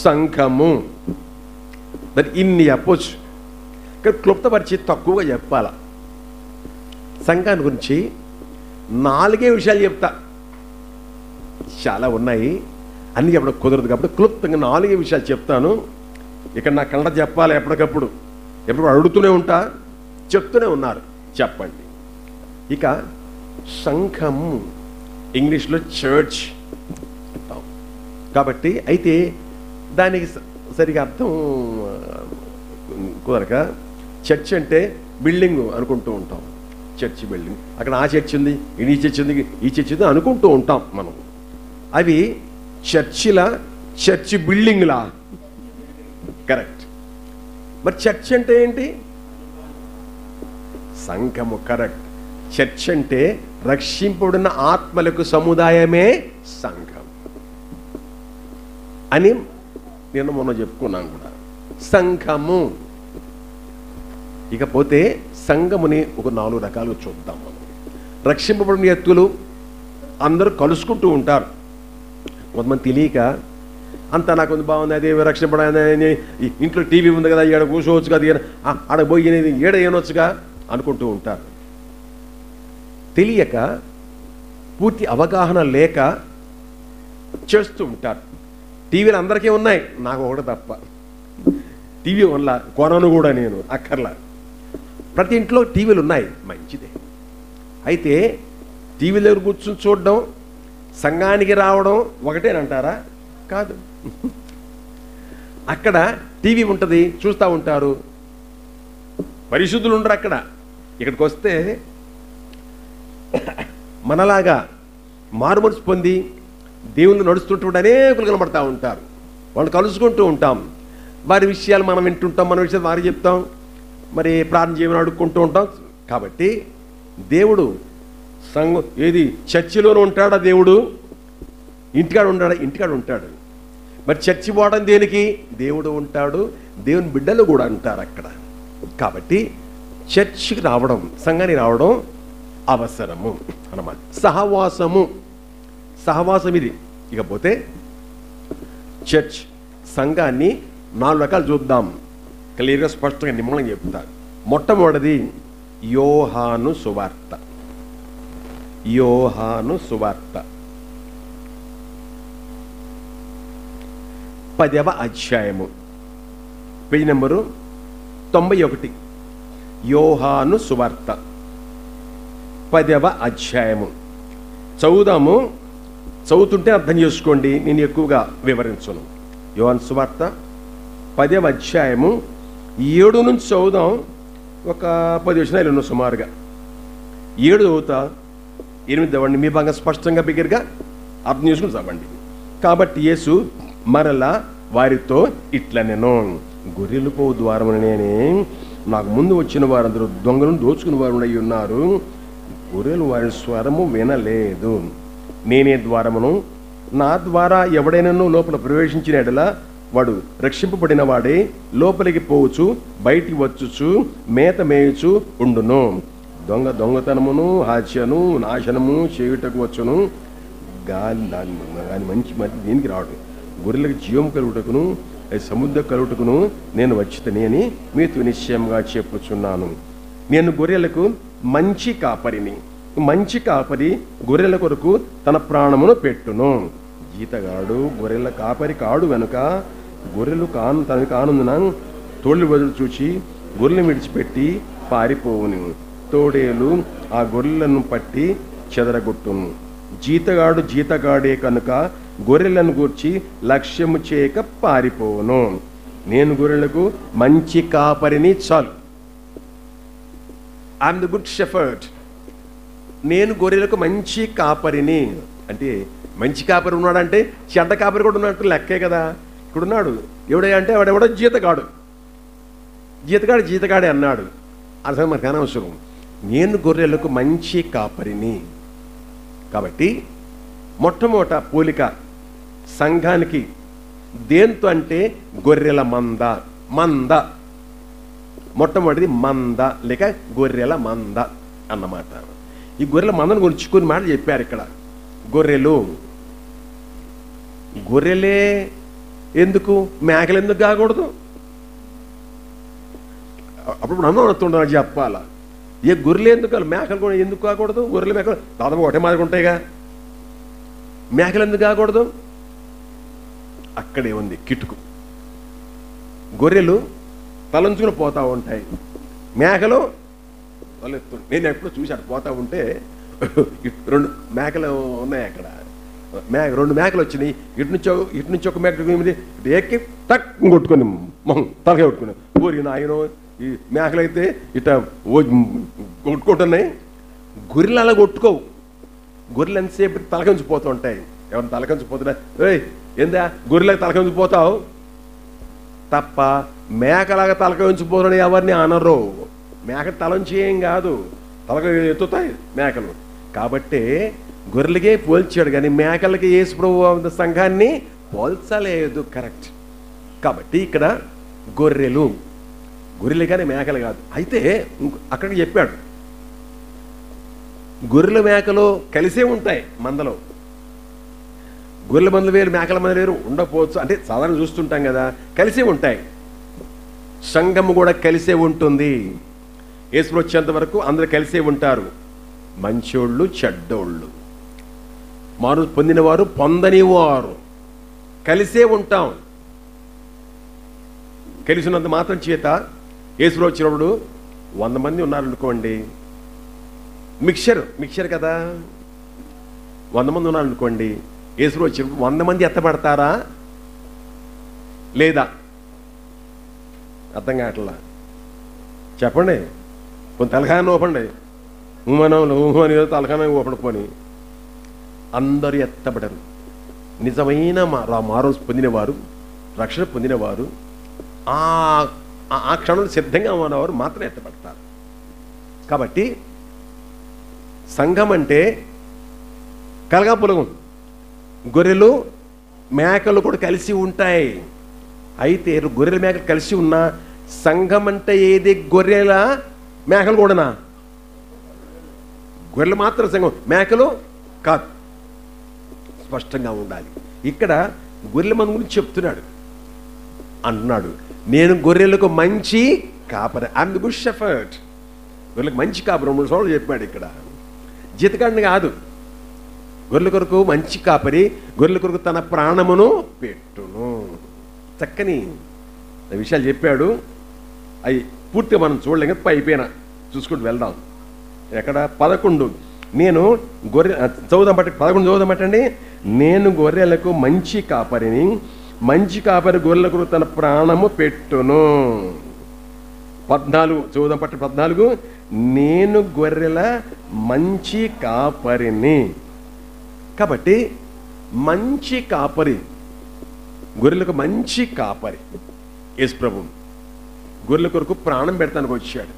సంఘము. దాన్ని ఇన్ని చెప్పొచ్చు, కానీ క్లుప్తపరిచి తక్కువగా చెప్పాల. సంఘాన్ని గురించి 4 విషయాలు చెప్తా. చాలా ఉన్నాయి, అన్నీ చెప్పడం కుదరదు కాబట్టి క్లుప్తంగా 4 విషయాలు చెప్తాను. ఇక్కడ నా కన్నడ చెప్పాలి, ఎప్పటికప్పుడు అడుగుతూనే ఉంటా, చెప్తూనే ఉన్నారు, చెప్పండి. ఇక సంఘము ఇంగ్లీష్లో చర్చ్ అంటాం కాబట్టి, అయితే దానికి సరిగా అర్థం కుదరక చర్చ్ అంటే బిల్డింగ్ అనుకుంటూ ఉంటాం. చర్చి బిల్డింగ్, అక్కడ ఆ చర్చ్ ఉంది, ఈ చర్చ్ ఉంది, ఈ చర్చ్ ఉంది అనుకుంటూ ఉంటాం మనం. అవి చర్చిలా, చర్చి బిల్డింగ్లా? కరెక్ట్. మరి చర్చ్ అంటే ఏంటి? సంఘము. కరెక్ట్. చర్చ్ అంటే రక్షింపబడిన ఆత్మలకు సముదాయమే సంఘం అని నేను మొన్న చెప్పుకున్నాను కూడా. సంఘము. ఇకపోతే సంఘముని ఒక 4 రకాలుగా చూద్దాం మనం. రక్షింపబడిన వ్యక్తులు అందరూ కలుసుకుంటూ ఉంటారు. కొంతమంది తెలియక అంతా నాకు బాగుంది, అదే రక్షింపబడి ఇంట్లో టీవీ ఉంది కదా, ఈడ కూర్చోవచ్చు కదా, ఆడ పోయి ఏడ ఏనొచ్చుగా అనుకుంటూ ఉంటారు. తెలియక, పూర్తి అవగాహన లేక చేస్తూ ఉంటారు. టీవీలు అందరికీ ఉన్నాయి, నాకు ఒకటి తప్ప. టీవీ వల్ల కొనను కూడా నేను, అక్కర్లా. ప్రతి ఇంట్లో టీవీలు ఉన్నాయి, మంచిదే. అయితే టీవీ దగ్గర కూర్చొని చూడడం, సంఘానికి రావడం ఒకటేనంటారా? కాదు. అక్కడ టీవీ ఉంటుంది, చూస్తూ ఉంటారు, పరిశుద్ధులు ఉండరు అక్కడ. ఇక్కడికి వస్తే మనలాగా మారుమనసు పొంది దేవుళ్ళు నడుస్తుంటే అనేకులు కనబడతా ఉంటారు. వాళ్ళు కలుసుకుంటూ ఉంటాం, వారి విషయాలు మనం వింటుంటాం, మన విషయాలు వారికి చెప్తాం, మరి ప్రార్థన చేయమని అడుక్కుంటూ ఉంటాం. కాబట్టి దేవుడు సంఘం ఏది చర్చిలోనూ ఉంటాడా? దేవుడు ఇంటికాడ ఉంటాడా? ఇంటికాడ ఉంటాడు. మరి చర్చి పోవడం దేనికి? దేవుడు ఉంటాడు, దేవుని బిడ్డలు కూడా ఉంటారు అక్కడ. కాబట్టి చర్చికి రావడం, సంఘానికి రావడం అవసరము అన్నమాట. సహవాసము, సహవాసం ఇది. ఇకపోతే చర్చ్, సంఘాన్ని 4 రకాలు చూద్దాం. క్లియర్గా స్పష్టంగా నిమ్మలంగా చెప్తారు. మొట్టమొదటిది యోహాను సువార్త. యోహాను సువార్త 10వ అధ్యాయము, పేజీ నెంబరు 91. యోహాను సువార్త 10వ అధ్యాయము చదువుదాము. చదువుతుంటే అర్థం చేసుకోండి, నేను ఎక్కువగా వివరించను. యోహాను సువార్త 10వ అధ్యాయము 7 నుంచి చదువుదాం. ఒక 10 వచనాలు ఉన్నాయి సుమారుగా. 7 చదువుతా, 8 చదవండి. మీ బాగా స్పష్టంగా బిగ్గరగా అర్థం చేసుకుని చదవండి. కాబట్టి యేసు మరలా వారితో ఇట్లా, నేను గొర్రెలు పో ద్వారమున నేనే, నాకు ముందు వచ్చిన వారందరూ దొంగలను దోచుకుని వారు అయి ఉన్నారు, గొర్రెలు వారి స్వరము వినలేదు. నేనే ద్వారమును, నా ద్వారా ఎవడైనా లోపల ప్రవేశించిన ఎడలా వాడు రక్షింపబడిన వాడే లోపలికి పోవచ్చు, బయటికి వచ్చుచు మేత మేయుచు ఉండును. దొంగతనమును, హత్యను, నాశనము చేయుటకు వచ్చును, దాని మంచి దీనికి రాడు. గొర్రెలకు జీవం కలుగుటకును సముద్ర కలుగుటకును నేను వచ్చితని అని మీతో నిశ్చయంగా చెప్పుచున్నాను. నేను గొర్రెలకు మంచి కాపరిని. మంచి కాపరి గొర్రెల కొరకు తన ప్రాణమును పెట్టును. జీతగాడు గొర్రెల కాపరి కాడు గనుక గొర్రెలు తనకు కానుందున తోళ్ళు వదులు చూచి గొర్రెలు విడిచిపెట్టి పారిపోవును. తోడేలు ఆ గొర్రెలను పట్టి చెదరగొట్టును. జీతగాడు జీతగాడే కనుక గొర్రెలను గూర్చి లక్ష్యము చేయక పారిపోవును. నేను గొర్రెలకు మంచి కాపరిని. చాలు. I'm the good shepherd. నేను గొర్రెలకు మంచి కాపరిని. అంటే మంచి కాపరి ఉన్నాడంటే చెడ్డ కాపరి కూడా ఉన్నట్టు లెక్కే కదా. ఇక్కడ ఉన్నాడు ఎవడే అంటే వాడెవడో జీతగాడు. జీతగాడే అన్నాడు. అర్థం మనకు అనవసరం. నేను గొర్రెలకు మంచి కాపరిని. కాబట్టి మొట్టమొదట పోలిక సంఘానికి దేంతో అంటే గొర్రెల మంద. మొట్టమొదటిది మంద లేక గొర్రెల మంద అన్నమాట. ఈ గొర్రెల మందను గురించి కొన్ని మాటలు చెప్పారు ఇక్కడ. గొర్రెలే ఎందుకు? మేకలు ఎందుకు కాకూడదు? అప్పుడు అన్నం వస్తుండ చెప్పాలా, ఏ గొర్రెలు ఎందుకు, మేకలు కూడా ఎందుకు కాకూడదు? గొర్రెలు మేకలు దాదాపు ఒకటే మాదిరి ఉంటాయిగా, మేకలు ఎందుకు కాకూడదు? అక్కడే ఉంది కిటుకు. గొర్రెలు తలంచుకుని పోతా ఉంటాయి, మేకలు తలెత్తు. నేను ఎప్పుడు చూశాను పోతా ఉంటే 2 మేకలు ఉన్నాయి అక్కడ. 2 మేకలు వచ్చినాయి. ఇటు నుంచి ఒక మేక ఎక్కి టక్ కొట్టుకొని మొహం తలకాయ కొట్టుకుని ఊరి నాయన. ఈ మేకలైతే ఇట్లా కొట్టుకుంటున్నాయి, గొర్రెలు అలా కొట్టుకోవు. గొర్రెలు ఎంతసేపు తలకంచిపోతూ ఉంటాయి. ఎవరిని తలకంచిపోతున్నా, ఏయ్ ఏందా గొర్రెలకు తలకంచిపోతావు తప్ప మేకలాగా తలకంచిపోతున్నా ఎవరిని అనరు. మేక తలంచి ఏం కాదు, తలక ఎత్తుతాయి మేకలు. కాబట్టే గొర్రెలకే పోల్చాడు, కానీ మేకలకి యేసు ప్రభు సంఘాన్ని పోల్చలేదు. కరెక్ట్. కాబట్టి ఇక్కడ గొర్రెలు కానీ మేకలు కాదు. అయితే అక్కడికి చెప్పాడు, గొర్రెల మేకలు కలిసే ఉంటాయి మందలో. గొర్రెల మందలు వేరు, మేకల మందలు వేరు ఉండకపోవచ్చు, అంటే సాధారణ చూస్తుంటాం కదా, కలిసే ఉంటాయి. సంఘము కూడా కలిసే ఉంటుంది. యేసు వచ్చేంత వరకు అందరూ కలిసే ఉంటారు, మంచోళ్ళు చెడ్డోళ్ళు, మారు పొందినవారు పొందనివారు, కలిసే ఉంటాం. కలిసినంత మాత్రం చేత యేసు వచ్చినప్పుడు 100 మంది ఉన్నారనుకోండి, మిక్చర్ కదా, 100 మంది ఉన్నారనుకోండి, యేసు వచ్చినప్పుడు 100 మంది ఎత్తబడతారా లేదా? అర్థం కావట్లా, చెప్పండి. కొన్ని తలకాయ ఊపండి, అని తలకాయ ఊపండి. పోని అందరూ ఎత్తబడరు. నిజమైన మారు పొందినవారు, రక్షణ పొందినవారు, ఆ క్షణంలో సిద్ధంగా ఉన్నవారు మాత్రం ఎత్తబడతారు. కాబట్టి సంఘం అంటే కలగాపులగం, గొర్రెలు మేకలు కూడా కలిసి ఉంటాయి. అయితే గొర్రెల మేకలు కలిసి ఉన్న సంఘం అంటే ఏది? గొర్రెల మేకలు కూడానా? గొర్రెలు మాత్రం సంఘం, మేకలు కాదు. స్పష్టంగా ఉండాలి. ఇక్కడ గొర్రెల మంది గురించి చెప్తున్నాడు, అంటున్నాడు, నేను గొర్రెలకు మంచి కాపరి, ఐఎమ్ ది గుడ్ షెఫర్డ్. గొర్రెలకు మంచి కాపరి 3 సార్లు చెప్పాడు ఇక్కడ. జీతకాడిని కాదు, గొర్రెల కొరకు మంచి కాపరి, గొర్రెల కొరకు తన ప్రాణమును పెట్టును. చక్కని విషయాలు చెప్పాడు. అవి పూర్తిగా మనం చూడలేక అయిపోయినా చూసుకుంటూ వెళ్దాం. ఎక్కడ 11 నేను గొర్రె 11 చదువుదాం పట్టండి. నేను గొర్రెలకు మంచి కాపరిని, మంచి కాపరి గొర్రెల కొరకు తన ప్రాణము పెట్టును. 14 చదువుదాం పట్ట 14 నేను గొర్రెల మంచి కాపరిని. కాబట్టి మంచి కాపరి, గొర్రెలకు మంచి కాపరి యేసు ప్రభు గొర్రెల కొరకు ప్రాణం పెడతానికి వచ్చాడు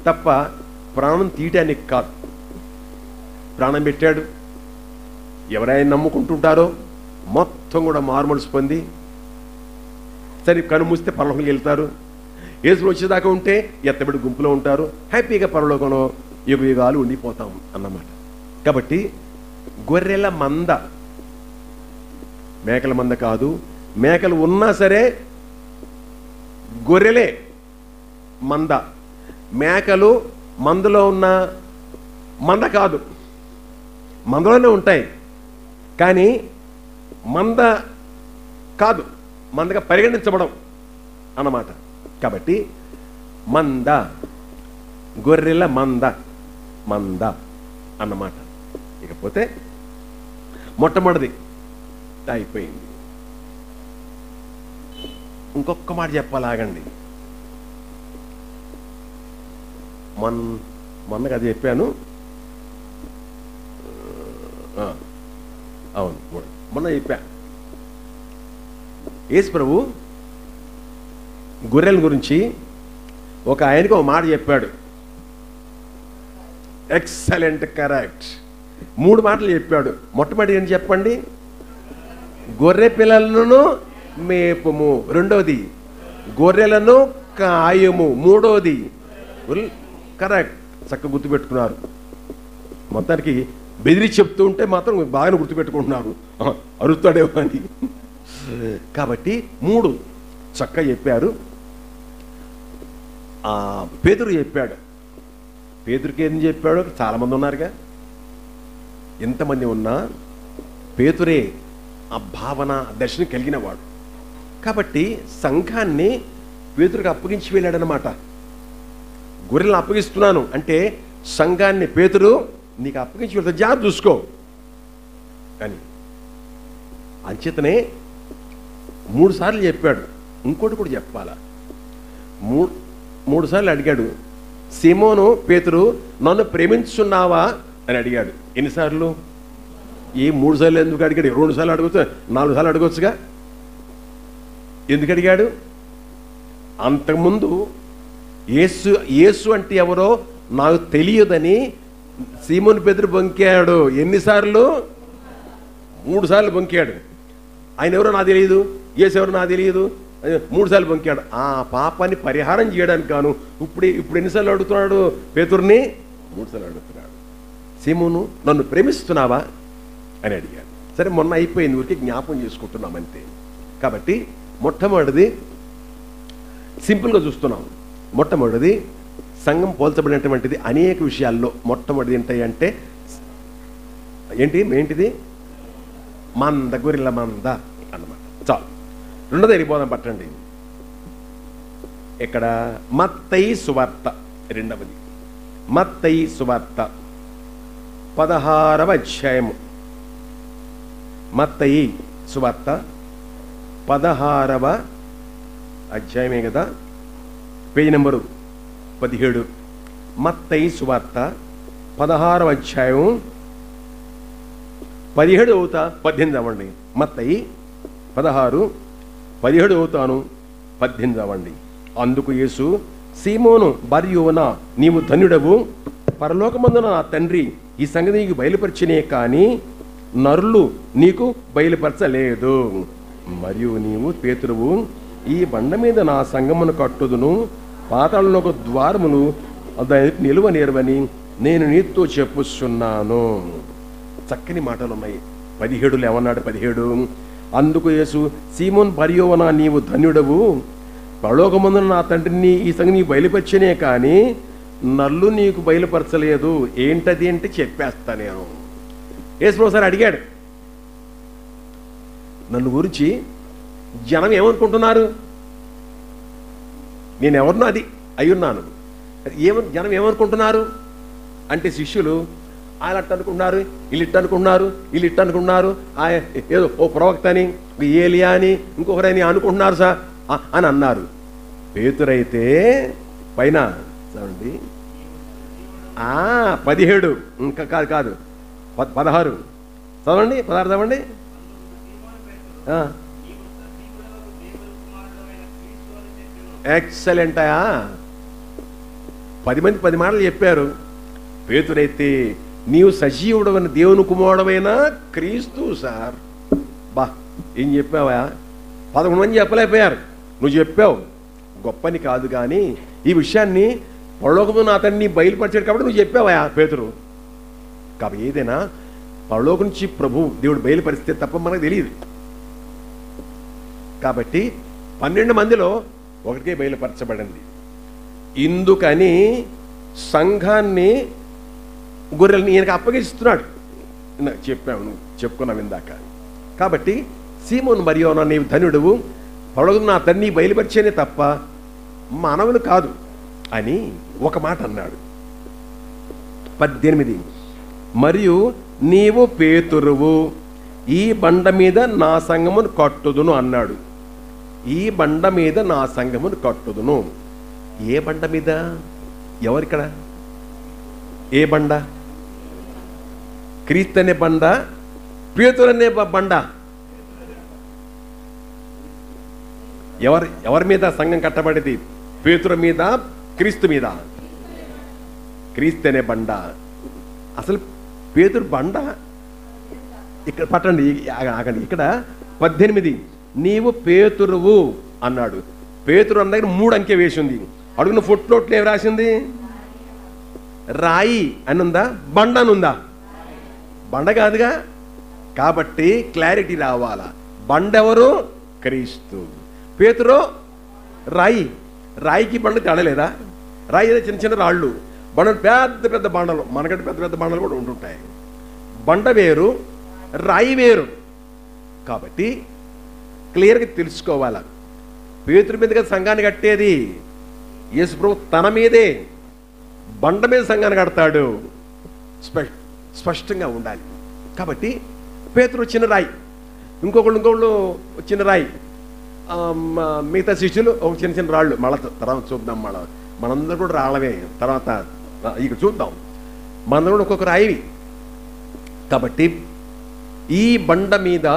తప్ప ప్రాణం తీయటానికి కాదు. ప్రాణం పెట్టాడు. ఎవరైనా నమ్ముకుంటుంటారో మొత్తం కూడా మారుమనసు పొంది సరే కను మూస్తే పరలోకంలో వెళ్తారు. యేసు వచ్చేదాకా ఉంటే ఎత్తబడి గుంపులో ఉంటారు, హ్యాపీగా పరలోకంలో యుగాలు ఉండిపోతాం అన్నమాట. కాబట్టి గొర్రెల మంద, మేకల మంద కాదు. మేకలు ఉన్నా సరే గొర్రెలే మంద. మేకలు మందలో ఉన్న మంద కాదు, మందలోనే ఉంటాయి కానీ మంద కాదు, మందగా పరిగణించబడం అన్నమాట. కాబట్టి మంద, గొర్రెల మంద అన్నమాట. ఇకపోతే మొట్టమొదటిది అయిపోయింది. ఇంకొక మాట చెప్పాలాగండి. మొన్నగా అది చెప్పాను. అవును, మొన్న చెప్పా. యేసు ప్రభు గొర్రెల గురించి ఒక ఆయనకి ఒక మాట చెప్పాడు. Excellent, correct. 3 మాటలు చెప్పాడు. మొట్టమొదటి ఏంటి చెప్పండి? గొర్రె పిల్లలను మేపము. రెండవది గొర్రెలను కాయము. మూడవది కరెక్ట్, చక్కగా గుర్తుపెట్టుకున్నారు. మొత్తానికి బెదిరి చెప్తూ ఉంటే మాత్రం బాగానే గుర్తుపెట్టుకుంటున్నారు, అరుస్తాడేమో అని. కాబట్టి 3 చక్కగా చెప్పారు. పేతురు చెప్పాడు. పేతురుకి ఏం చెప్పాడు? చాలామంది ఉన్నారుగా. ఎంతమంది ఉన్నా పేతురే ఆ భావన దర్శనం కలిగిన వాడు. కాబట్టి సంఘాన్ని పేతురుకి అప్పగించి వెళ్ళాడనమాట. గొర్రెలను అప్పగిస్తున్నాను అంటే సంఘాన్ని పేతురు నీకు అప్పగించి వెళ్తా, జాగ్రత్త చూసుకో అని. అంచేతనే 3 సార్లు చెప్పాడు. ఇంకోటి కూడా చెప్పాలా. 3 సార్లు అడిగాడు. సీమోను పేతురు నన్ను ప్రేమించున్నావా అని అడిగాడు. ఎన్నిసార్లు? 3 సార్లు ఎందుకు అడిగాడు? 2 సార్లు అడగచ్చు, 4 సార్లు అడగొచ్చుగా. ఎందుకు అడిగాడు? అంతకుముందు యేసు అంటే ఎవరో నాకు తెలియదని సీమోను పేతురు బొంకాడు. ఎన్నిసార్లు? 3 సార్లు బొంకాడు. ఆయన ఎవరో నాకు తెలియదు, యేసు ఎవరో నాకు తెలియదు, 3 సార్లు బొంకాడు. ఆ పాపాన్ని పరిహారం చేయడానికి గాను ఇప్పుడు ఎన్నిసార్లు అడుగుతున్నాడు పేతురుని? 3 సార్లు అడుగుతున్నాడు. సీమోను నన్ను ప్రేమిస్తున్నావా అని అడిగాడు. సరే, మొన్న అయిపోయింది, ఊరికి జ్ఞాపకం చేసుకుంటున్నాం అంతే. కాబట్టి మొట్టమొదటిది సింపుల్గా చూస్తున్నాం. మొట్టమొదటిది సంఘం పోల్చబడినటువంటిది అనేక విషయాల్లో. మొట్టమొదటిది ఏంటంటే ఏంటిది? మంద, గొర్రెల మంద అన్నమాట. చాలు. రెండోది వెళ్ళిపోదాం, పట్టండి. ఇక్కడ మత్తయి సువార్త, రెండవది మత్తయి సువార్త 16వ అధ్యాయము. మత్తయి సువార్త 16వ అధ్యాయమే కదా, పేజీ నెంబరు 17. మత్తయి సువార్త 16వ అధ్యాయం 17 అవుతా 18 అవ్వండి. మత్తయి 16, 17 అవుతాను 18 అవ్వండి. అందుకు యేసు, సీమోను బర్యోనా, నీవు ధన్యుడవు, పరలోకమందున నా తండ్రి ఈ సంగతి నీకు బయలుపరిచినే కానీ నరులు నీకు బయలుపరచలేదు. మరియు నీవు పేతురువు, ఈ బండ మీద నా సంగమును కట్టుదును, పాతాళంలో ఒక ద్వారమును దానికి నిలువ నేర్వని నేను నీతో చెప్పుచున్నాను. చక్కని మాటలు ఉన్నాయి. 17లో ఏమన్నాడు? 17, అందుకు యేసు, సీమోన్ బర్యోనా, నీవు ధన్యుడవు, పరలోకమందున నా తండ్రిని ఈ సంగతి నీకు బయలుపరిచినే కానీ నల్లు నీకు బయలుపరచలేదు. ఏంటది అంటే చెప్పేస్తా నేను. యేసు ఒకసారి అడిగాడు, నన్ను గురించి జనం ఏమనుకుంటున్నారు? నేను ఎవరినో అది అయ్యున్నాను. జనం ఏమనుకుంటున్నారు అంటే శిష్యులు ఆయన అట్ట అనుకుంటున్నారు, వీళ్ళు ఇట్ట అనుకుంటున్నారు, వీళ్ళు ఇట్ట అనుకుంటున్నారు, ఏదో ఓ ప్రవక్త అని, ఏలియా అని, ఇంకొకరని అనుకుంటున్నారు సార్ అని అన్నారు. పేతురైతే పైన చదవండి, 17 ఇంకా కాదు 16 చదవండి, 16 చదవండి. ఎక్సలెంటా. 10 మంది 10 మాటలు చెప్పారు. పేతురైతే నీవు సజీవుడవైన దేవుని కుమారుడవైన క్రీస్తు సార్. బా, ఏం చెప్పావా? 11 మంది చెప్పలేకపోయారు, నువ్వు చెప్పావు. గొప్పని కాదు కానీ ఈ విషయాన్ని పరలోకమున అతన్ని బయలుపరిచాడు కాబట్టి నువ్వు చెప్పావా పేతురు. కాబట్టి ఏదైనా పరలోకం నుంచి ప్రభు దేవుడు బయలుపరిస్తే తప్ప మనకు తెలియదు. కాబట్టి 12 మందిలో ఒకటికే బయలుపరచబడింది. ఇందుకని సంఘాన్ని గొర్రెల్ని ఈయనకు అప్పగిస్తున్నాడు. చెప్పుకున్నాం ఇందాక. కాబట్టి సీమోను బర్యోనా, నీవు ధన్యుడువు, పరలోకమున నా తండ్రిని బయలుపరిచేనే తప్ప మానవులు కాదు అని ఒక మాట అన్నాడు. 18, మరియు నీవు పేతురువు, ఈ బండ మీద నా సంఘమును కట్టుదును అన్నాడు. ఈ బండ మీద నా సంఘమును కట్టుదును. ఏ బండ మీద? ఎవరిక్కడ? ఏ బండ? క్రీస్తు అనే బండ, పేతురు అనే బండ. ఎవరి మీద సంఘం కట్టబడింది? పేతురు మీద, క్రీస్తు మీద. క్రీస్తు అనే బండ. అసలు పేతురు బండ ఇక్కడ పట్టండి, ఆగండి. ఇక్కడ 18, నీవు పేతురువు అన్నాడు. పేతురు అన్న దగ్గర 3 అంకె వేసి ఉంది. అడుగున ఫుట్ నోట్లో ఏమి రాసింది? రాయి అని ఉందా, బండ అని ఉందా? బండ కాదుగా. కాబట్టి క్లారిటీ రావాలా. బండ ఎవరు? క్రీస్తు. పేతురు రాయి. రాయికి బండ తేడలేదా? రాయి ఏదో చిన్న చిన్న రాళ్ళు, బండలు పెద్ద పెద్ద బండలు, మనకంటే పెద్ద పెద్ద బండలు కూడా ఉంటుంటాయి. బండ వేరు, రాయి వేరు. కాబట్టి క్లియర్గా తెలుసుకోవాలా, పేతురు మీదుగా సంఘాన్ని కట్టేది యేసుప్రభు తన మీదే బండ మీద సంఘాన్ని కడతాడు. స్పష్టంగా ఉండాలి. కాబట్టి పేతురు చిన్న రాయి, ఇంకొకళ్ళు చిన్న రాయి, మిగతా శిష్యులు ఒక చిన్న చిన్న రాళ్ళు. మళ్ళా తర్వాత చూద్దాం, మనందరూ కూడా రాళ్ళవే. తర్వాత ఇక చూద్దాం, మనందరూ కూడా ఒక్కొక్క రాయివి. కాబట్టి ఈ బండ మీద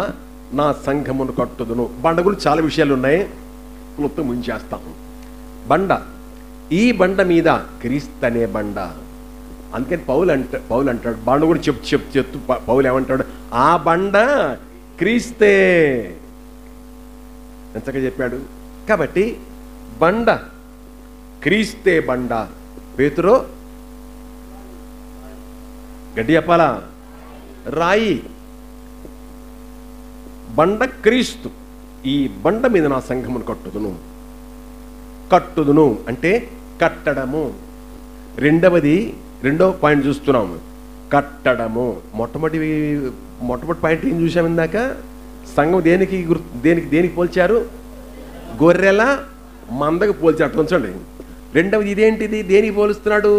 నా సంఘమును కట్టుదును. బండ గురించి చాలా విషయాలు ఉన్నాయి, క్లుప్తం ముంచేస్తాము. బండ, ఈ బండ మీద క్రీస్తు అనే బండ. అందుకని పౌలు అంటాడు, బండ కూడా చెప్తూ పౌలు ఏమంటాడు, ఆ బండ క్రీస్తే ఎంతగా చెప్పాడు. కాబట్టి బండ క్రీస్తే బండ. పేతురు గడ్డి చెప్పాలా, రాయి. బండ క్రీస్తు. ఈ బండ మీద నా సంఘమును కట్టుదును. కట్టుదును అంటే కట్టడము. రెండో పాయింట్ చూస్తున్నాము, కట్టడము. మొట్టమొదటి పాయింట్ ఏం చూసాము ఇందాక, సంఘం దేనికి పోల్చారు? గొర్రెల మందకు పోల్చారు. అట్లా ఉంచండి. రెండవది ఇదేంటిది, దేనికి పోలుస్తున్నాడు?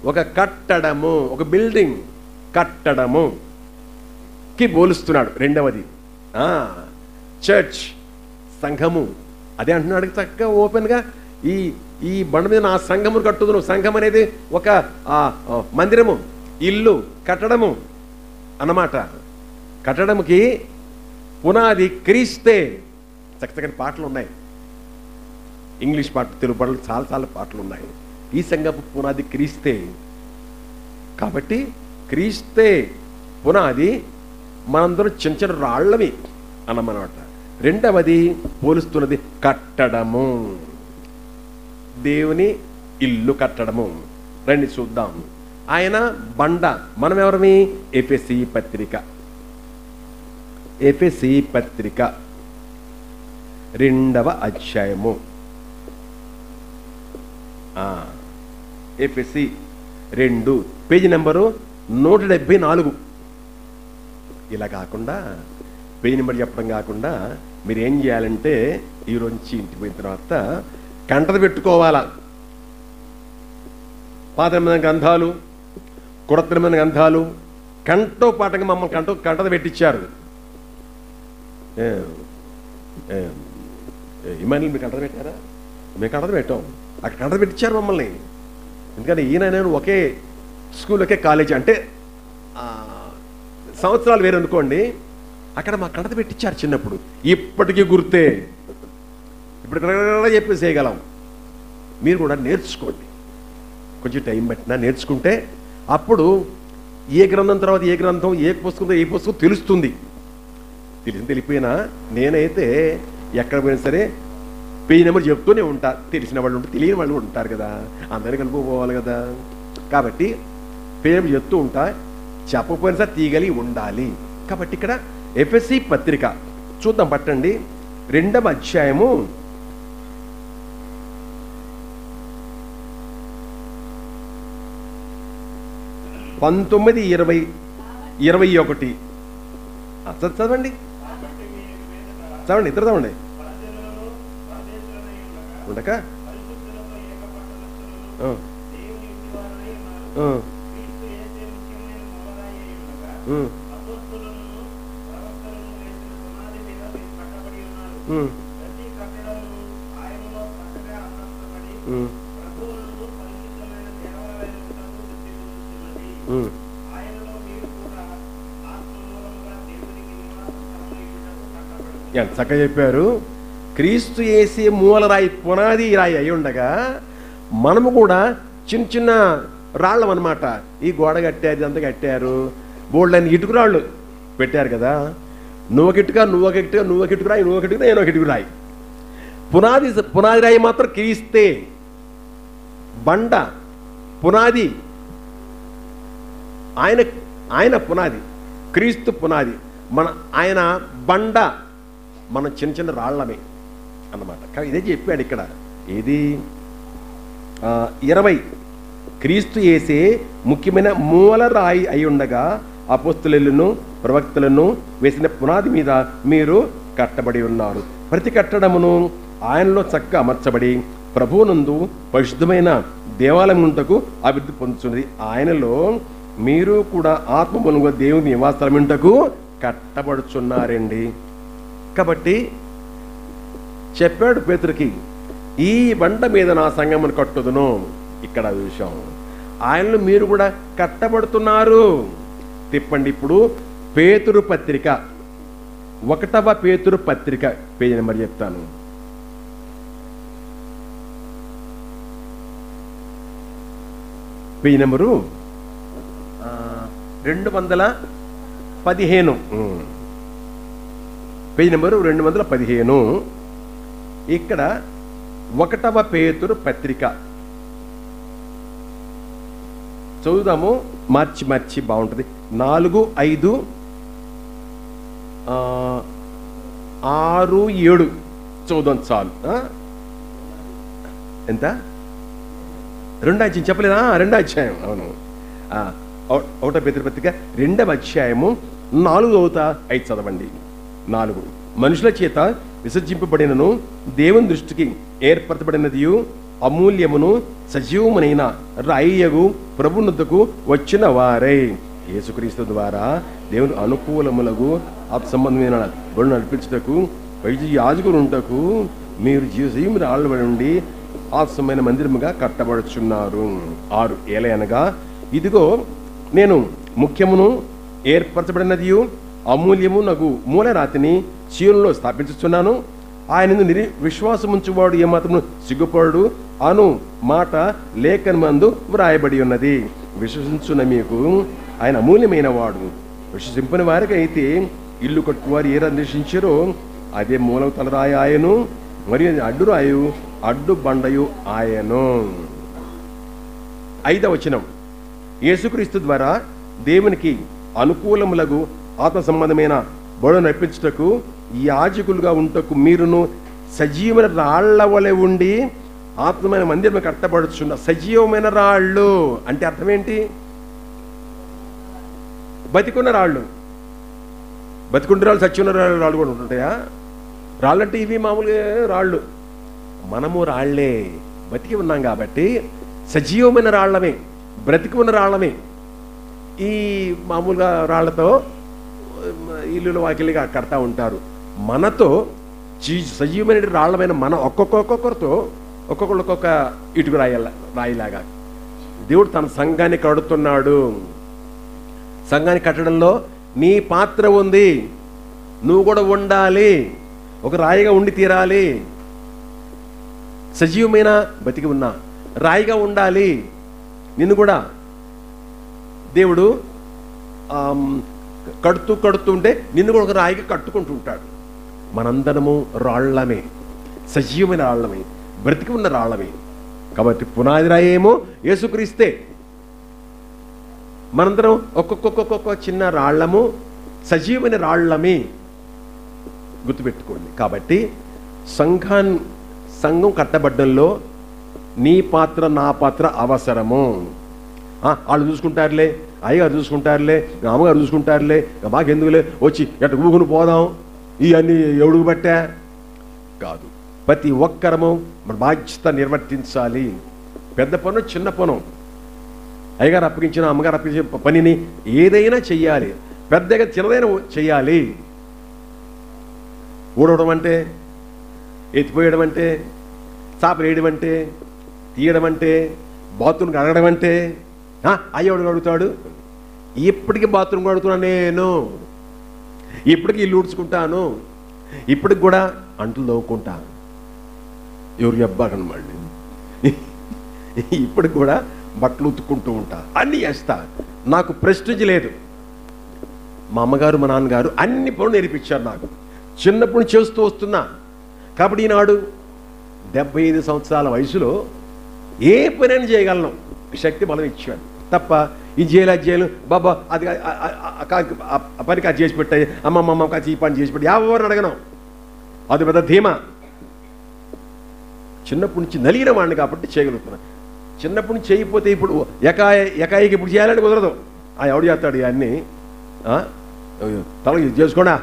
ఒక కట్టడము, ఒక బిల్డింగ్ కట్టడముకి పోలుస్తున్నాడు. రెండవది చర్చ్, సంఘము. అదే అంటున్నాడు చక్కగా ఓపెన్గా, ఈ బండ మీద నా సంఘమును కట్టుదును. సంఘం అనేది ఒక మందిరము, ఇల్లు, కట్టడము అన్నమాట. కట్టడముకి పునాది క్రీస్తే. చక్కని పాటలు ఉన్నాయి, ఇంగ్లీష్ పాటలు, తెలుగు పాటలు, చాలా పాటలు ఉన్నాయి. ఈ సంఘపు పునాది క్రీస్తే. కాబట్టి క్రీస్తే పునాది, మనందరం చిన్న చిన్న రాళ్ళవి అన్నమాట. రెండవది పోలుస్తున్నది కట్టడము, దేవుని ఇల్లు కట్టడము. రండి చూద్దాం. ఆయన బండ, మనం ఎవరమి? ఎఫెసీ పత్రిక 2వ అధ్యాయము. ఎఫెసీ 2 పేజీ నెంబరు 174. ఇలా కాకుండా పేజీ నెంబర్ చెప్పడం కాకుండా మీరు ఏం చేయాలంటే, ఈరోజు నుంచి ఇంటికి పోయిన తర్వాత కంటలు పెట్టుకోవాలా. పాత నిబంధన గ్రంథాలు, కొత్త నిబంధన గ్రంథాలు కంటో పాటంగా మమ్మల్ని కంటలు పెట్టించారు. ఇమానుయేల్ మీరు కంటలు పెట్టారా? మేము కంటలు పెట్టాం, అక్కడ కంటలు పెట్టించారు మమ్మల్ని. ఎందుకంటే ఈయన నేను ఒకే స్కూల్, ఒకే కాలేజీ, అంటే సంవత్సరాలు వేరు అనుకోండి. అక్కడ మా కంటత పెట్టించారు చిన్నప్పుడు. ఇప్పటికీ గుర్తే, ఇప్పుడు చెప్పేసి చేయగలం. మీరు కూడా నేర్చుకోండి, కొంచెం టైం పట్టినా నేర్చుకుంటే అప్పుడు ఏ గ్రంథం తర్వాత ఏ గ్రంథం, ఏ పుస్తకం తెలుస్తుంది. తెలిపోయినా నేనైతే ఎక్కడ పోయినా సరే పేజీ నెంబర్ చెప్తూనే ఉంటా. తెలిసిన వాళ్ళు ఉంటారు, తెలియని వాళ్ళు ఉంటారు కదా, అందరినీ కలుపుకోవాలి కదా. కాబట్టి పేజీ నెంబర్ చెప్తూ ఉంటా, చెప్పకపోయినా సరే తీయగలిగి ఉండాలి. కాబట్టి ఇక్కడ ఎఫెసీ పత్రిక చూద్దాం, పట్టండి. 2వ అధ్యాయము 19, 20, 21. చదవండి, ఇద్దరు చదవండి. ఉండక ఎంత చక్కగా చెప్పారు. క్రీస్తు యేసే మూలరాయి, పునాది రాయి అయి ఉండగా మనము కూడా చిన్న చిన్న రాళ్ళం అన్నమాట. ఈ గోడ కట్టారు, ఇదంతా కట్టారు, బోల్డని ఇటుకురాళ్ళు పెట్టారు కదా. నువ్వొక ఇటుక రాయి, నేను ఒక ఇటుకు రాయి. పునాది రాయి మాత్రం క్రీస్తే. బండ పునాది, ఆయన పునాది, క్రీస్తు పునాది. ఆయన బండ మనం చిన్న చిన్న రాళ్ళమే అన్నమాట. కానీ ఇదే చెప్పాడు ఇక్కడ. ఏది 20 క్రీస్తు యేసే ముఖ్యమైన మూలరాయి అయి ఉండగా అపోస్తలులను ప్రవక్తలను వేసిన పునాది మీద మీరు కట్టబడి ఉన్నారు. ప్రతి కట్టడమును ఆయనలో చక్కగా అమర్చబడి ప్రభువునందు పరిశుద్ధమైన దేవాలయం ఉంటకు అభివృద్ధి పొందుతున్నది. ఆయనలో మీరు కూడా ఆత్మ మూలంగా దేవుని నివాసస్థలం ఉంటకు కట్టబడుచున్నారండి. కాబట్టి చెప్పాడు పేతురుకి, ఈ బండ మీద నా సంఘమును కట్టుదును. ఇక్కడ విషయం, ఆయనలో మీరు కూడా కట్టబడుతున్నారు. తిప్పండి ఇప్పుడు పేతురు పత్రిక 1వ పేతురు పత్రిక పేజీ నెంబర్ చెప్తాను. Page number 215. Page number 215. ఇక్కడ 1వ పేతురు పత్రిక చదువుదాము. మార్చి బాగుంటుంది. 4, 5, 6, 7 చదువుదాం చాలు. ఎంత? 2వ అధ్యాయం చెప్పలేదా? 2వ అధ్యాయం. అవును, 1వ పేతురు పత్రిక 2వ అధ్యాయము 4 చదువుతా, 5 చదవండి. 4 మనుషుల చేత విసర్జింపబడినను దేవుని దృష్టికి ఏర్పరచబడినదియు అమూల్యమును సజీవమునైన రాయియగు ప్రభువునొద్దకు వచ్చిన వారై యేసుక్రీస్తు ద్వారా దేవుని అనుకూలములకు సంబంధమైన బడులు నడిపించుటకు యాజకులు ఉంటకు మీరు జీవసీమ రాళ్ళబడి నుండి ఆత్మమైన మందిరముగా కట్టబడుచున్నారు. 6 ఏలయనగా ఇదిగో నేను ముఖ్యమును ఏర్పరచబడినదియు అమూల్యము నగు మూలరాతిని చీరులో స్థాపించుచున్నాను. ఆయన విశ్వాసముంచువాడు ఏమాత్రము సిగ్గుపడు అను మాట లేఖనమందు వ్రాయబడి ఉన్నది. విశ్వసించున్న మీకు ఆయన అమూల్యమైన వాడు. విశ్వసింపని వారికి అయితే ఇల్లు కట్టువారు ఏ అన్వేషించారో అదే మూలం తలరాయి ఆయను, మరియు అడ్డురాయు అడ్డు బండయు ఆయను. 5వ వచనం, యేసుక్రీస్తు ద్వారా దేవునికి అనుకూలములకు ఆత్మ సంబంధమైన బోధన నడిపించుటకు యాజకులుగా ఉంటకు మీరును సజీవమైన రాళ్ల వలె ఉండి ఆత్మమైన మందిరం కట్టబడుచున్న. సజీవమైన రాళ్ళు అంటే అర్థం ఏంటి? బతికున్న రాళ్ళు. బతికుండే రాళ్ళు, చచ్చిన రాళ్ళు కూడా ఉంటుంటాయా? రాళ్ళంటే ఇవి మామూలుగా రాళ్ళు. మనము రాళ్లే, బతికి ఉన్నాం కాబట్టి సజీవమైన రాళ్లమే, బ్రతికి ఉన్న రాళ్లమే. ఈ మామూలుగా రాళ్లతో ఇల్లులు వాకిలిగా కడతా ఉంటారు. మనతో సజీవమైన రాళ్లమైన మనం ఒక్కొక్కరితో ఒక్కొక్క ఇటుకు రాయిలాగా దేవుడు తన సంఘాన్ని కడుతున్నాడు. సంఘాన్ని కట్టడంలో నీ పాత్ర ఉంది. నువ్వు కూడా ఉండాలి, ఒక రాయిగా ఉండి తీరాలి. సజీవమైన బతికి ఉన్నా రాయిగా ఉండాలి. నిన్ను కూడా దేవుడు కడుతుంటే నిన్ను కూడా ఒక రాయిగా కట్టుకుంటూ ఉంటాడు. మనందరము రాళ్లమే, సజీవమైన రాళ్లమే, బ్రతికి ఉన్న రాళ్లమే. కాబట్టి పునాది రాయి ఏమో యేసుక్రీస్తే. మనందరం ఒక్కొక్క చిన్న రాళ్లము, సజీవమైన రాళ్లమే. గుర్తుపెట్టుకోండి. కాబట్టి సంఘం కట్టబడ్డంలో నీ పాత్ర నా పాత్ర అవసరము. వాళ్ళు చూసుకుంటారులే, అయ్యగారు చూసుకుంటారులే, అమ్మగారు చూసుకుంటారులే, మాకెందుకులే, వచ్చి ఎట్ట ఊగును పోదాం, ఇవన్నీ ఎవడుకు బట్టే కాదు. ప్రతి ఒక్కరము మన బాధ్యత నిర్వర్తించాలి. పెద్ద పను చిన్న పను, అయ్యగారు అప్పగించిన అమ్మగారు అప్పగించిన పనిని ఏదైనా చెయ్యాలి. పెద్దగా చిన్నదైనా చెయ్యాలి. ఊడవడం అంటే, ఎత్తిపోయడం అంటే, చాపలేయడం అంటే, తీయడం అంటే, బాత్రూమ్ కడగడం అంటే అయ్యవాడు అడుగుతాడు. ఇప్పటికీ బాత్రూమ్ కడుగుతున్నాను నేను, ఇప్పటికీ ఇల్లు ఊడ్చుకుంటాను, ఇప్పటికి కూడా అంట్లు తవ్వుకుంటాను. ఎవరు చెప్పాకని మళ్ళీ ఇప్పటికి కూడా బట్టలు ఉతుక్కుంటూ ఉంటా, అన్నీ చేస్తా. నాకు ప్రెస్టీజ్ లేదు. మా అమ్మగారు మా నాన్నగారు అన్ని పనులు నేర్పించారు నాకు, చిన్నప్పుడు చేస్తూ వస్తున్నా. కాబట్టి ఈనాడు 75 సంవత్సరాల వయసులో ఏ పనైనా చేయగలను, శక్తి బలం ఇచ్చాడు. తప్ప ఈ జైలు బాబా అది పనికి అది చేసి పెట్టాయి, అమ్మమ్మ ఈ పని చేసి పెట్టి ఎవరిని అడగను. అది పెద్ద ధీమా. చిన్నప్పటి నుంచి నలిగిన వాడిని కాబట్టి చేయగలుగుతున్నా. చిన్నప్పటి నుంచి చేయకపోతే ఇప్పుడు ఎకాయికి ఇప్పుడు చేయాలని కుదరదు. ఎవడు చేస్తాడు ఇవన్నీ, తల చేసుకోడా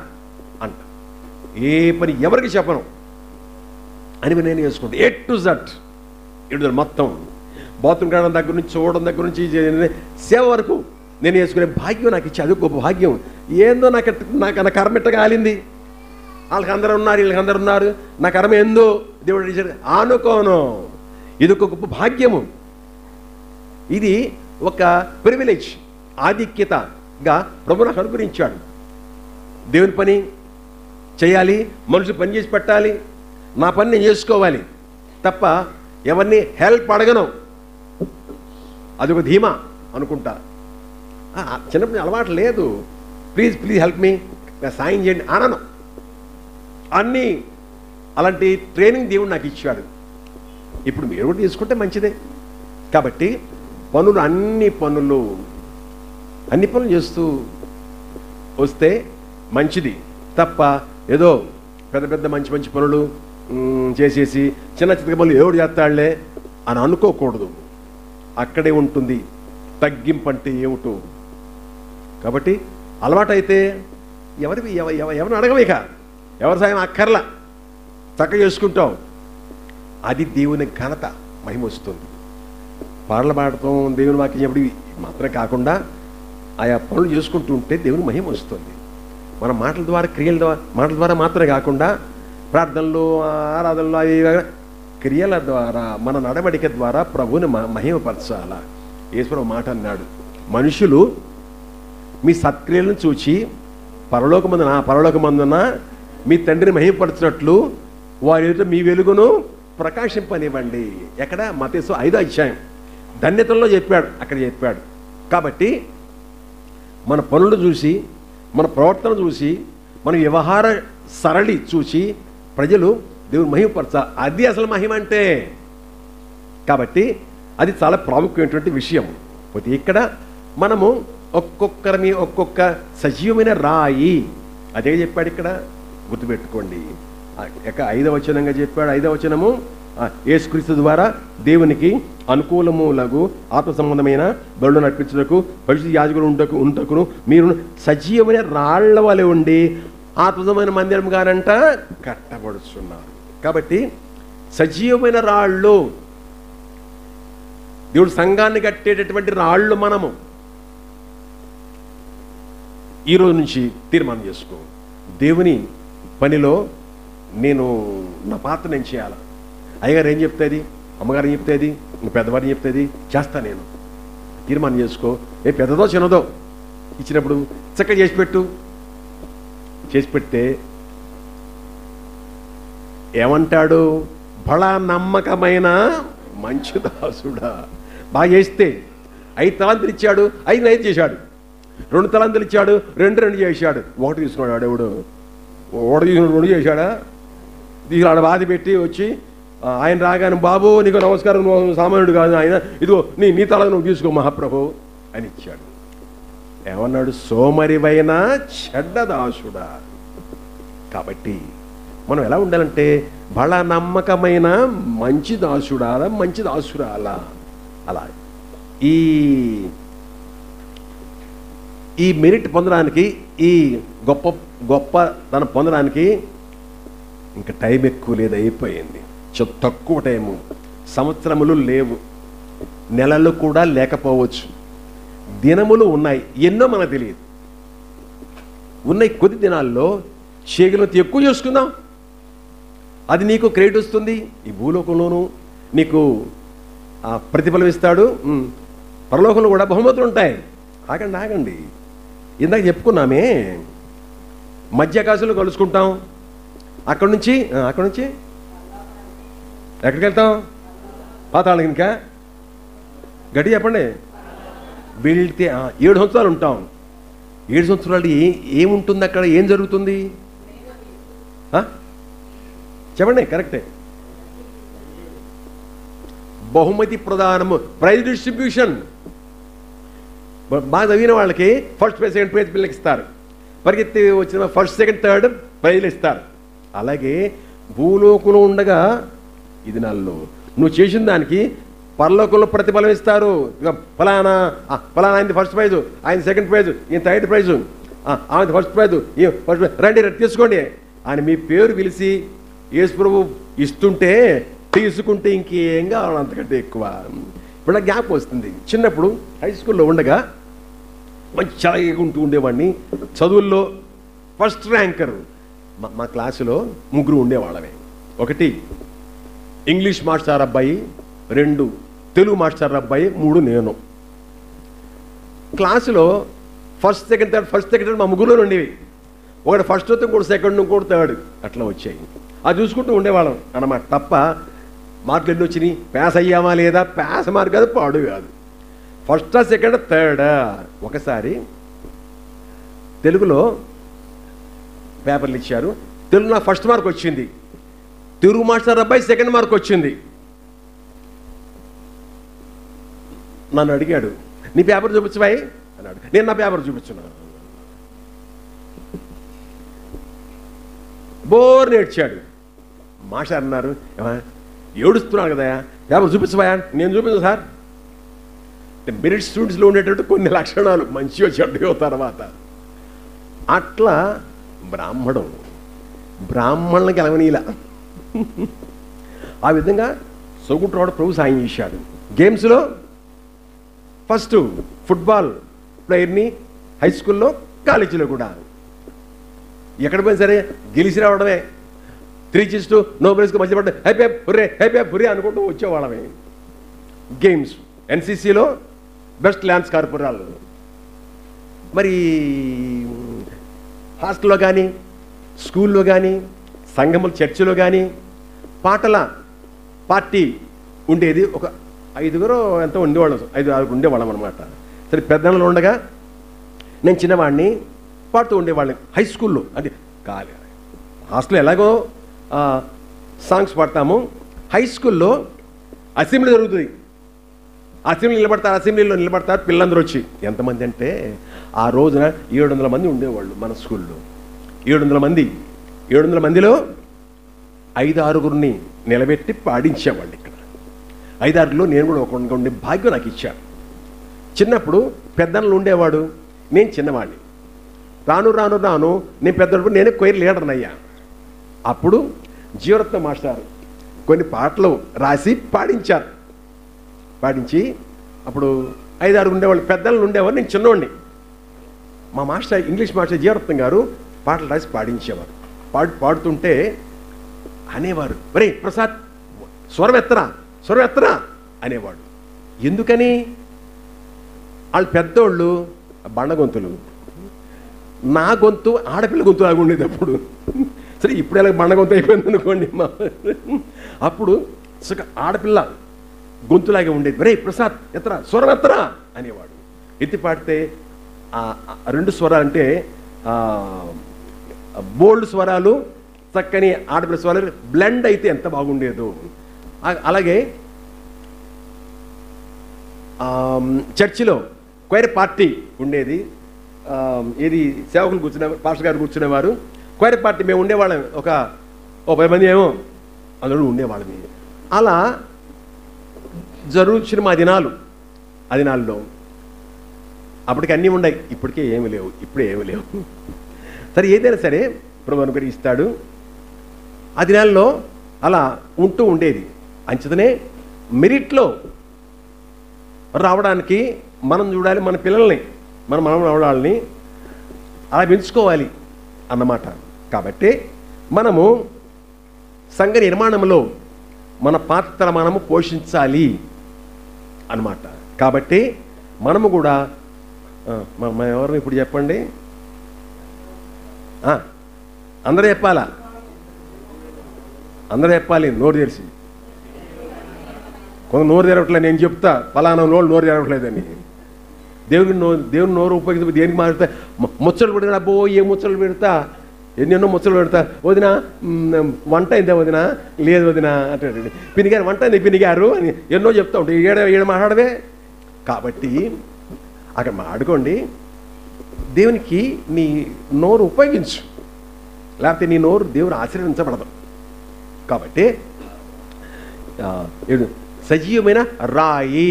అంట. ఏ పని ఎవరికి చెప్పను అని నేను చేసుకుంటా. A to Z మొత్తం బాత్రూమ్ కావడం దగ్గర నుంచి, చూడడం దగ్గర నుంచి, సేవ వరకు నేను చేసుకునే భాగ్యం నాకు ఇచ్చి, అది గొప్ప భాగ్యం. ఏందో నాకు నా కర్మ ఎట్ట కాలింది. వాళ్ళకి అందరూ ఉన్నారు, వీళ్ళకి అందరు ఉన్నారు, నా కర్మ ఏందో దేవుడు ఆనుకోను. ఇది ఒక గొప్ప భాగ్యము. ఇది ఒక ప్రివిలేజ్, ఆధిక్యతగా ప్రభు నాకు అనుగ్రహించాడు. దేవుని పని చేయాలి, మనుషులు పని చేసి పెట్టాలి, నా పని నేను చేసుకోవాలి తప్ప ఎవరిని హెల్ప్ అడగను. అదొక ధీమా అనుకుంటా. చిన్నప్పుడు అలవాటు లేదు. ప్లీజ్ హెల్ప్ మీ, సాయం చేయండి అనను. అన్నీ అలాంటి ట్రైనింగ్ దేవుడు నాకు ఇచ్చాడు. ఇప్పుడు మీరు కూడా తీసుకుంటే మంచిదే. కాబట్టి అన్ని పనులు చేస్తూ వస్తే మంచిది తప్ప ఏదో పెద్ద మంచి పనులు చేసేసి చిన్న పనులు ఎవడు చేస్తాడులే అని అనుకోకూడదు. అక్కడే ఉంటుంది తగ్గింపు అంటే ఏమిటో. కాబట్టి అలవాటైతే ఎవరిని అడగవేక, ఎవరి సాయం అక్కర్లా, చక్కగా చేసుకుంటాం. అది దేవుని ఘనత, మహిమ వస్తుంది. పాటలు పాడటం, దేవుని వాక్యం చెప్పడం మాత్రమే కాకుండా ఆయా పనులు చేసుకుంటూ ఉంటే దేవుని మహిమ వస్తుంది. మన మాటల ద్వారా మాత్రమే కాకుండా ప్రార్థనలు, ఆరాధనలు, అవి క్రియల ద్వారా, మన నడవడిక ద్వారా ప్రభువుని మహిమపరచాల. యేసుప్రభు మాట అన్నాడు, మనుషులు మీ సత్క్రియలను చూచి పరలోకమందున మీ తండ్రిని మహిమపరచినట్లు వారి ఎదుట మీ వెలుగును ప్రకాశింపనివ్వండి. ఎక్కడ? మత్తయి 5వ అధ్యాయం ధన్యతల్లో చెప్పాడు, అక్కడ చెప్పాడు. కాబట్టి మన పనులు చూసి, మన ప్రవర్తన చూసి, మన వ్యవహార సరళి చూసి ప్రజలు దేవుని మహిమపరచాలి. అది అసలు మహిమ అంటే. కాబట్టి అది చాలా ప్రాముఖ్యమైనటువంటి విషయం. పోతే ఇక్కడ మనము ఒక్కొక్కరిని ఒక్కొక్క సజీవమైన రాయి, అదే చెప్పాడు ఇక్కడ, గుర్తుపెట్టుకోండి. 5వ వచనంగా చెప్పాడు. 5వ వచనము, యేసుక్రీస్తు ద్వారా దేవునికి అనుకూలములగు ఆత్మ సంబంధమైన బలులు నడిపించుటకు పరిశుద్ధ యాజకులు ఉంటకును మీరు సజీవమైన రాళ్ల వలె ఉండి ఆత్మమైన మందిరం గానంట కట్టబడుతున్నారు. కాబట్టి సజీవమైన రాళ్ళు, దేవుడు సంఘాన్ని కట్టేటటువంటి రాళ్ళు మనము. ఈరోజు నుంచి తీర్మానం చేసుకో, దేవుని పనిలో నా పాత్ర నేను చేయాలి. అయ్యగారు ఏం చెప్తుంది, అమ్మగారు ఏం చెప్తుంది, పెద్దవారు ఏం చెప్తుంది, చేస్తా నేను. తీర్మానం చేసుకో. పెద్దదో చిన్నదో ఇచ్చినప్పుడు చక్కగా చేసి పెడితే ఏమంటాడు, బలా నమ్మకమైన మంచి దాసుడా. బాగా చేస్తే 5 తలాంతులు ఇచ్చాడు, 5 చేశాడు. 2 తలాంతులు ఇచ్చాడు, 2 చేశాడు. 1 తీసుకున్నాడు. ఎవడు 1 తీసుకున్నాడు, 2 చేశాడా? తీసుకున్నాడు. బాధ పెట్టి వచ్చి ఆయన రాగానే, బాబు నీకు నమస్కారం, నువ్వు సామాన్యుడు కాదు ఆయన, ఇదిగో నీ తల నువ్వు తీసుకో మహాప్రభు అని ఇచ్చాడు. ఏమన్నాడు, సోమరివైన చెడ్డదాసుడా. కాబట్టి మనం ఎలా ఉండాలంటే బలా నమ్మకమైన మంచి దాసురాలా. అలా ఈ మెరిట్ పొందడానికి, ఈ గొప్పతనం పొందడానికి ఇంకా టైం ఎక్కువ లేదు, అయిపోయింది. తక్కువ టైము, సంవత్సరములు లేవు, నెలలు కూడా లేకపోవచ్చు, దినములు ఉన్నాయి, ఎన్నో మనకు తెలియదు. ఉన్నాయి కొద్ది దినాల్లో చేయగలిగినంత ఎక్కువ చేసుకుందాం. అది నీకు క్రెడిట్ వస్తుంది, ఈ భూలోకంలోనూ నీకు ప్రతిఫలం ఇస్తాడు, పరలోకంలో కూడా బహుమతులు ఉంటాయి. ఆగండి, ఇందాక చెప్పుకున్నామే, మధ్యాకాశంలో కలుసుకుంటాం. అక్కడి నుంచి ఎక్కడికి వెళ్తాం? పాతాళం. ఇంకా గట్టి చెప్పండి. వెళ్తే 7 సంవత్సరాలు ఉంటాం. 7 సంవత్సరాలు ఏముంటుంది అక్కడ? ఏం జరుగుతుంది చెప్పండి. కరెక్టే. బహుమతి ప్రదానము, ప్రైజ్ డిస్ట్రిబ్యూషన్. బాగా చదివిన వాళ్ళకి ఫస్ట్ ప్రైజ్, సెకండ్ ప్రైజ్ పిల్లలకి ఇస్తారు. పరిగెత్తి వచ్చిన ఫస్ట్, సెకండ్, థర్డ్ ప్రైజ్లు ఇస్తారు. అలాగే భూలోకంలో ఉండగా ఇది నాలో నువ్వు చేసిన దానికి పరలోకంలో ప్రతిఫలం ఇస్తారు. ఇక ఫలానా ఆయనది ఫస్ట్ ప్రైజు, ఆయన సెకండ్ ప్రైజు, ఈయన థర్డ్ ప్రైజు, ఆయన ఫస్ట్ ప్రైజు, ఈ ఫస్ట్ ప్రైజ్, రండి తీసుకోండి అని మీ పేరు పిలిచి యేసు ప్రభు ఇస్తుంటే తీసుకుంటే ఇంకేం కావాలి అంతకంటే ఎక్కువ. ఇప్పుడు నాకు జ్ఞాపకం వస్తుంది, చిన్నప్పుడు హై స్కూల్లో ఉండగా మంచి చదవకుంటూ ఉండేవాడిని. చదువుల్లో ఫస్ట్ ర్యాంకర్ మా క్లాసులో 3 ఉండేవాళ్ళమే. 1 ఇంగ్లీష్ మాస్టర్ అబ్బాయి, 2 తెలుగు మాస్టర్ అబ్బాయి, 3 నేను. క్లాసులో ఫస్ట్ సెకండ్ థర్డ్ మా ముగ్గురులో ఉండేవి. ఒకటి ఫస్ట్ వస్తే ఇంకోటి సెకండ్, ఇంకోటి థర్డ్ అట్లా వచ్చాయి. అది చూసుకుంటూ ఉండేవాళ్ళం అన్నమాట. తప్ప మార్కులు ఎన్ని వచ్చినాయి, పాస్ అయ్యామా లేదా, పాస్ మార్క్ కాదు, పాడు కాదు, ఫస్టా సెకండ్ థర్డా. ఒకసారి తెలుగులో పేపర్లు ఇచ్చారు, తెలుగు నాకు ఫస్ట్ మార్క్ వచ్చింది, తెలుగు మాస్టర్ అబ్బాయి సెకండ్ మార్క్ వచ్చింది. నన్ను అడిగాడు, నీ పేపర్ చూపించబాయి అన్నాడు. నేను నా పేపర్ చూపించున్నా. బోర్ నేర్చాడు. మాస్టర్ అన్నారు, ఏడుస్తున్నాను కదా, పేపర్ చూపించబాయా. నేను చూపించను సార్. మెరిట్ స్టూడెంట్స్లో ఉండేటట్టు కొన్ని లక్షణాలు మంచిగా చెడ్డయో తర్వాత అట్లా బ్రాహ్మణులకి ఎలవనీలా. ఆ విధంగా సోగుట్రాడు ప్రభు సాయం చేశాడు. గేమ్స్లో ఫస్ట్ ఫుట్బాల్ ప్లేయర్ని, హై స్కూల్లో కాలేజీలో కూడా ఎక్కడ పోయినా సరే గెలిచి రావడమే. 3-2 నో బ్రేస్కి మధ్య పడ్డ హైపే హుర్రే అనుకుంటూ వచ్చేవాళ్ళమే. గేమ్స్ ఎన్సీసీలో బెస్ట్ ల్యాన్స్ కార్పొరాల్. మరి హాస్టల్లో కానీ, స్కూల్లో కానీ, సంఘముల చర్చిలో కానీ పాటల పార్టీ ఉండేది. ఒక 5 ఎంతో ఉండేవాళ్ళం, 5-6 ఉండేవాళ్ళం అనమాట. సరే పెద్దలు ఉండగా నేను చిన్నవాడిని పాడుతూ ఉండేవాళ్ళని. హై స్కూల్లో అంటే హాస్టల్లో ఎలాగో సాంగ్స్ పాడతాము. హై స్కూల్లో అసెంబ్లీ జరుగుతుంది. అసెంబ్లీలో నిలబడతారు పిల్లలందరూ వచ్చి. ఎంతమంది అంటే ఆ రోజున 700 మంది ఉండేవాళ్ళు మన స్కూల్లో. 700 మందిలో 5-6 నిలబెట్టి పాడించేవాళ్ళు. ఇక్కడ 5-6లో నేను కూడా ఒక ఉండే భాగ్యం నాకు ఇచ్చాను. చిన్నప్పుడు పెద్దలు ఉండేవాడు, నేను చిన్నవాడిని. రాను నేను పెద్దప్పుడు నేనే కొయిర్ లీడర్ని అయ్యా. అప్పుడు జీవరత్న మాస్టర్ కొన్ని పాటలు రాసి పాడించి అప్పుడు 5-6 ఉండేవాళ్ళు, పెద్దలు ఉండేవారు, నేను చిన్నవాడిని. మా మాస్టర్ ఇంగ్లీష్ మాస్టర్ జీవరత్నం గారు పాటలు రాసి పాడించేవారు. పాడుతుంటే అనేవారు, ఒరే ప్రసాద్ స్వరం ఎత్తరా అనేవాడు. ఎందుకని? వాళ్ళు పెద్దోళ్ళు బండగొంతులు, నా గొంతు ఆడపిల్ల గొంతు లాగా ఉండేది అప్పుడు. సరే ఇప్పుడు ఎలా బండగొంతు అయిపోయింది అనుకోండి. అప్పుడు ఆడపిల్ల గొంతులాగే ఉండేది. ఒరే ప్రసాద్ ఎత్తరా, స్వరం ఎత్తరా అనేవాడు. ఎత్తి పాడితే 2 స్వరాలు అంటే బోల్డ్ స్వరాలు, చక్కని ఆడపిల్ల స్వరాలు బ్లెండ్ అయితే ఎంత బాగుండేదో. అలాగే చర్చిలో క్వైర్ పార్టీ ఉండేది. ఏది సేవకులు కూర్చునేవారు, పాస్టర్ గారు కూర్చునేవారు. క్వైర్ పార్టీ మేము ఉండేవాళ్ళం, ఒక 10 మంది ఏమో అందులో ఉండేవాళ్ళని. అలా జరుగుతున్న మా దినాల్లో అప్పటికి అన్నీ ఉన్నాయి, ఇప్పటికే ఏమి లేవు, ఇప్పుడే ఏమి లేవు. సరే ఏదైనా సరే ప్రభు అనుగ్రహిస్తాడు. ఆ దినాల్లో అలా ఉంటూ ఉండేది. అంచేతనే మెరిట్లో రావడానికి మనం చూడాలి, మన పిల్లల్ని, మన మనవరాళ్ళని అలా పెంచుకోవాలి అన్నమాట. కాబట్టి మనము సంఘ నిర్మాణంలో మన పాత్ర మనము పోషించాలి అన్నమాట. కాబట్టి మనము కూడా ఎవరు ఇప్పుడు చెప్పండి, అందరూ చెప్పాలా? అందరూ చెప్పాలి నోరు తెరిచి. కొంత నోరు తెరవట్లేదు, నేను చెప్తా ఫలానా నోరు తెరవట్లేదని. దేవుని నోరు ఉపయోగించి దేనికి మారుతా? ముచ్చలు పెడతా. అబ్బో ఏ ముచ్చలు పెడతా, ఎన్నెన్నో ముచ్చలు పెడతా. వదినా వంట అయిందా వదినా? లేదు వదినా అంటే. పినిగారు వంట అయింది పినిగారు అని ఎన్నో చెప్తా ఉంటాయి. ఏడ మాట్లాడవే. కాబట్టి అక్కడ మాట్లాడుకోండి, దేవునికి నీ నోరు ఉపయోగించు. లేకపోతే నీ నోరు దేవుడు ఆశీర్వదించబడదు. కాబట్టి సజీవమైన రాయి,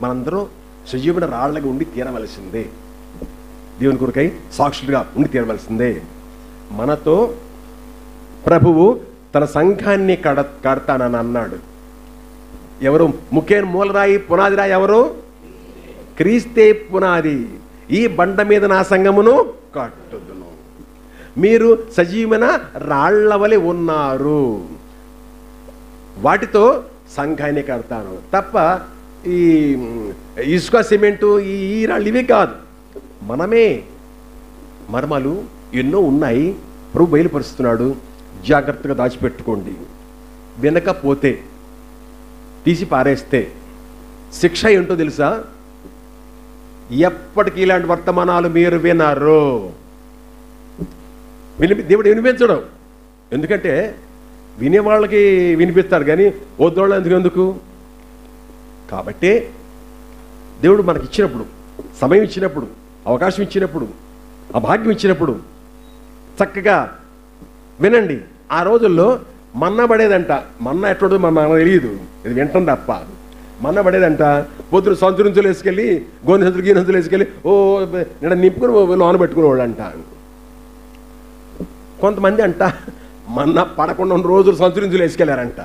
మనందరం సజీవమైన రాళ్ళగా ఉండి తీరవలసిందే, దేవుని కొరకై సాక్షులుగా ఉండి తీరవలసిందే. మనతో ప్రభువు తన సంఘాన్ని కడతానని అన్నాడు. ఎవరు ముఖ్యమైన మూలరాయి, పునాది రాయి ఎవరు? క్రీస్తే పునాది. ఈ బండ మీద నా సంఘమును కట్టుదును. మీరు సజీవమైన రాళ్ల వలె ఉన్నారు, వాటితో సంఘాన్ని కడతాను తప్ప ఈ ఇసుక సిమెంటు ఈ రాళ్ళు ఇవి కాదు. మనమే మర్మాలు ఎన్నో ఉన్నాయి, ప్రభు బయలుపరుస్తున్నాడు. జాగ్రత్తగా దాచిపెట్టుకోండి. వినకపోతే, తీసి పారేస్తే శిక్ష ఏంటో తెలుసా? ఎప్పటికీ ఇలాంటి వర్తమానాలు మీరు వినరు. దేవుడు వినిపించడం, ఎందుకంటే వినేవాళ్ళకి వినిపిస్తాడు కానీ వద్దోళ్ళు ఎందుకు. కాబట్టి దేవుడు మనకి ఇచ్చినప్పుడు, సమయం ఇచ్చినప్పుడు, అవకాశం ఇచ్చినప్పుడు, ఆ భాగ్యం ఇచ్చినప్పుడు చక్కగా వినండి. ఆ రోజుల్లో మన్నా పడేదంట. మన్నా ఎట్లుంటుందో మనకు తెలియదు, ఇది వింటాం తప్ప. మన్నా పడేదంట. పొద్దున సంచులు వేసుకెళ్ళి, గోని సంచులు గీని సంచులు వేసుకెళ్ళి నిన్న నింపుకుని లోన పెట్టుకునేవాళ్ళు అంట. కొంతమంది అంట మన్నా పడకుండా 2 రోజులు సంచులు వేసుకెళ్ళారంట.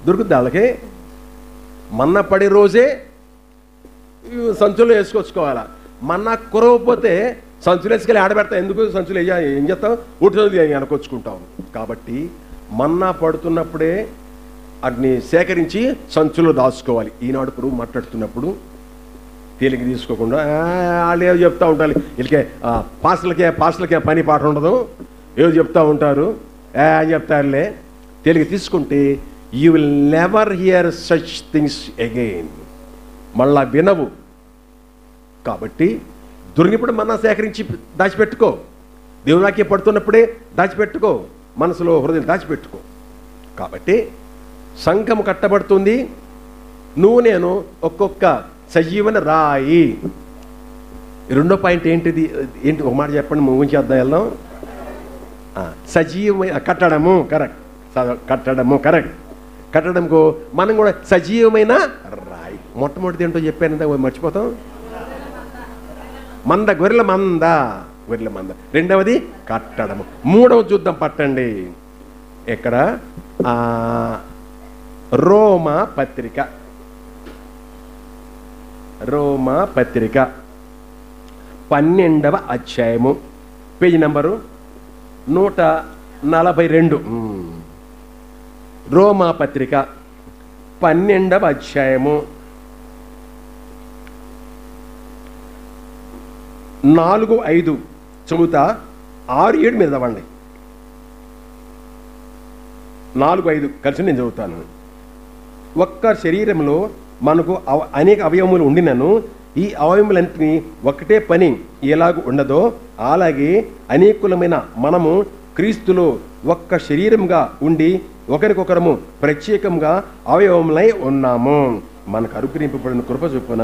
దొరుకుద్ది వాళ్ళకి. మన్నా పడే రోజే సంచులు వేసుకొచ్చుకోవాలా. మన్నా కురవకపోతే సంచులు వేసుకెళ్ళి ఆడబెడతా. ఎందుకు సంచులు ఏం చేస్తాం? ఉట్టి వెనకొచ్చుకుంటాం. కాబట్టి మన్నా పడుతున్నప్పుడే వాటిని సేకరించి సంచులు దాచుకోవాలి. ఈనాడు ప్రభు మాట్లాడుతున్నప్పుడు తేలిక తీసుకోకుండా వాళ్ళు ఏదో చెప్తూ ఉంటారు. వీళ్ళకే పాస్టర్లకే పని పాట ఉండదు, ఏదో చెప్తూ ఉంటారు అని చెప్తారులే. తేలిక తీసుకుంటే you will never here such things again. మళ్ళా వినవు. కాబట్టి దొరికినప్పుడు మన్నా సేకరించి దాచిపెట్టుకో. దేవునాకే పడుతున్నప్పుడే దాచిపెట్టుకో, మనసులో హృదయం దాచిపెట్టుకో. కాబట్టి సంఘం కట్టబడుతుంది. నువ్వు నేను ఒక్కొక్క సజీవన రాయి. రెండో పాయింట్ ఏంటిది? ఒక మాట చెప్పండి, ముగించేద్దాం వెళ్దాం. సజీవమైన కట్టడము, కరెక్ట్. కట్టడము కరెక్ట్. కట్టడంకు మనం కూడా సజీవమైన రాయి. మొట్టమొదటిది ఏంటో చెప్పాను, మర్చిపోతాం. గొర్రెల మంద. రెండవది కట్టడము. మూడవ చూద్దాం, పట్టండి. ఎక్కడ? రోమా పత్రిక 12వ అధ్యాయము, పేజీ నంబరు 142. రోమా పత్రిక 12వ అధ్యాయము 4-5 చదువుతా. 6-7 మీద చదవండి. 4-5 కలిసి నేను చదువుతాను. ఒక్క శరీరంలో మనకు అనేక అవయవములు ఉండినను ఈ అవయములన్నింటినీ ఒకటే పని ఎలాగ ఉండదో అలాగే అనేకులమైన మనము క్రీస్తులో ఒక్క శరీరంగా ఉండి ఒకరికొకరము ప్రత్యేకంగా అవయవములై ఉన్నాము. మనకు అనుగ్రహింపబడిన కృప చొప్పున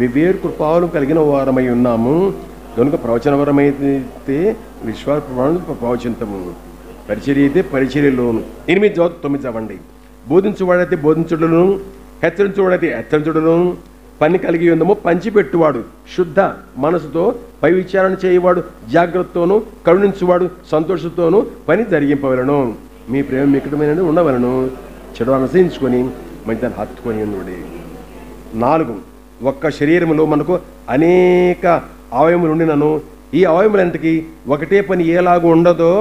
వివేరు కృపాలు కలిగిన వారమై ఉన్నాము. కనుక ప్రవచనవరమైతే విశ్వాస ప్రవచింతము, పరిచర్య అయితే పరిచర్యలోను. 8-9 చదవండి. బోధించువాడైతే బోధించుడును, హెచ్చరించువాడైతే హెచ్చరించుడును, పని కలిగి ఉందమో పంచిపెట్టువాడు, శుద్ధ మనసుతో పై విచారణ చేయవాడు, జాగ్రత్తతోనూ కరుణించువాడు సంతోషంతోనూ పని జరిగింపవలను. మీ ప్రేమ మికటమైన ఉండవలను, చెడు అనుసరించుకొని మంచి హత్తుకొని ఉన్నది. 4 ఒక్క శరీరంలో మనకు అనేక అవయములు ఉండినను ఈ అవయములంటికి ఒకటే పని ఎలాగూ ఉండదో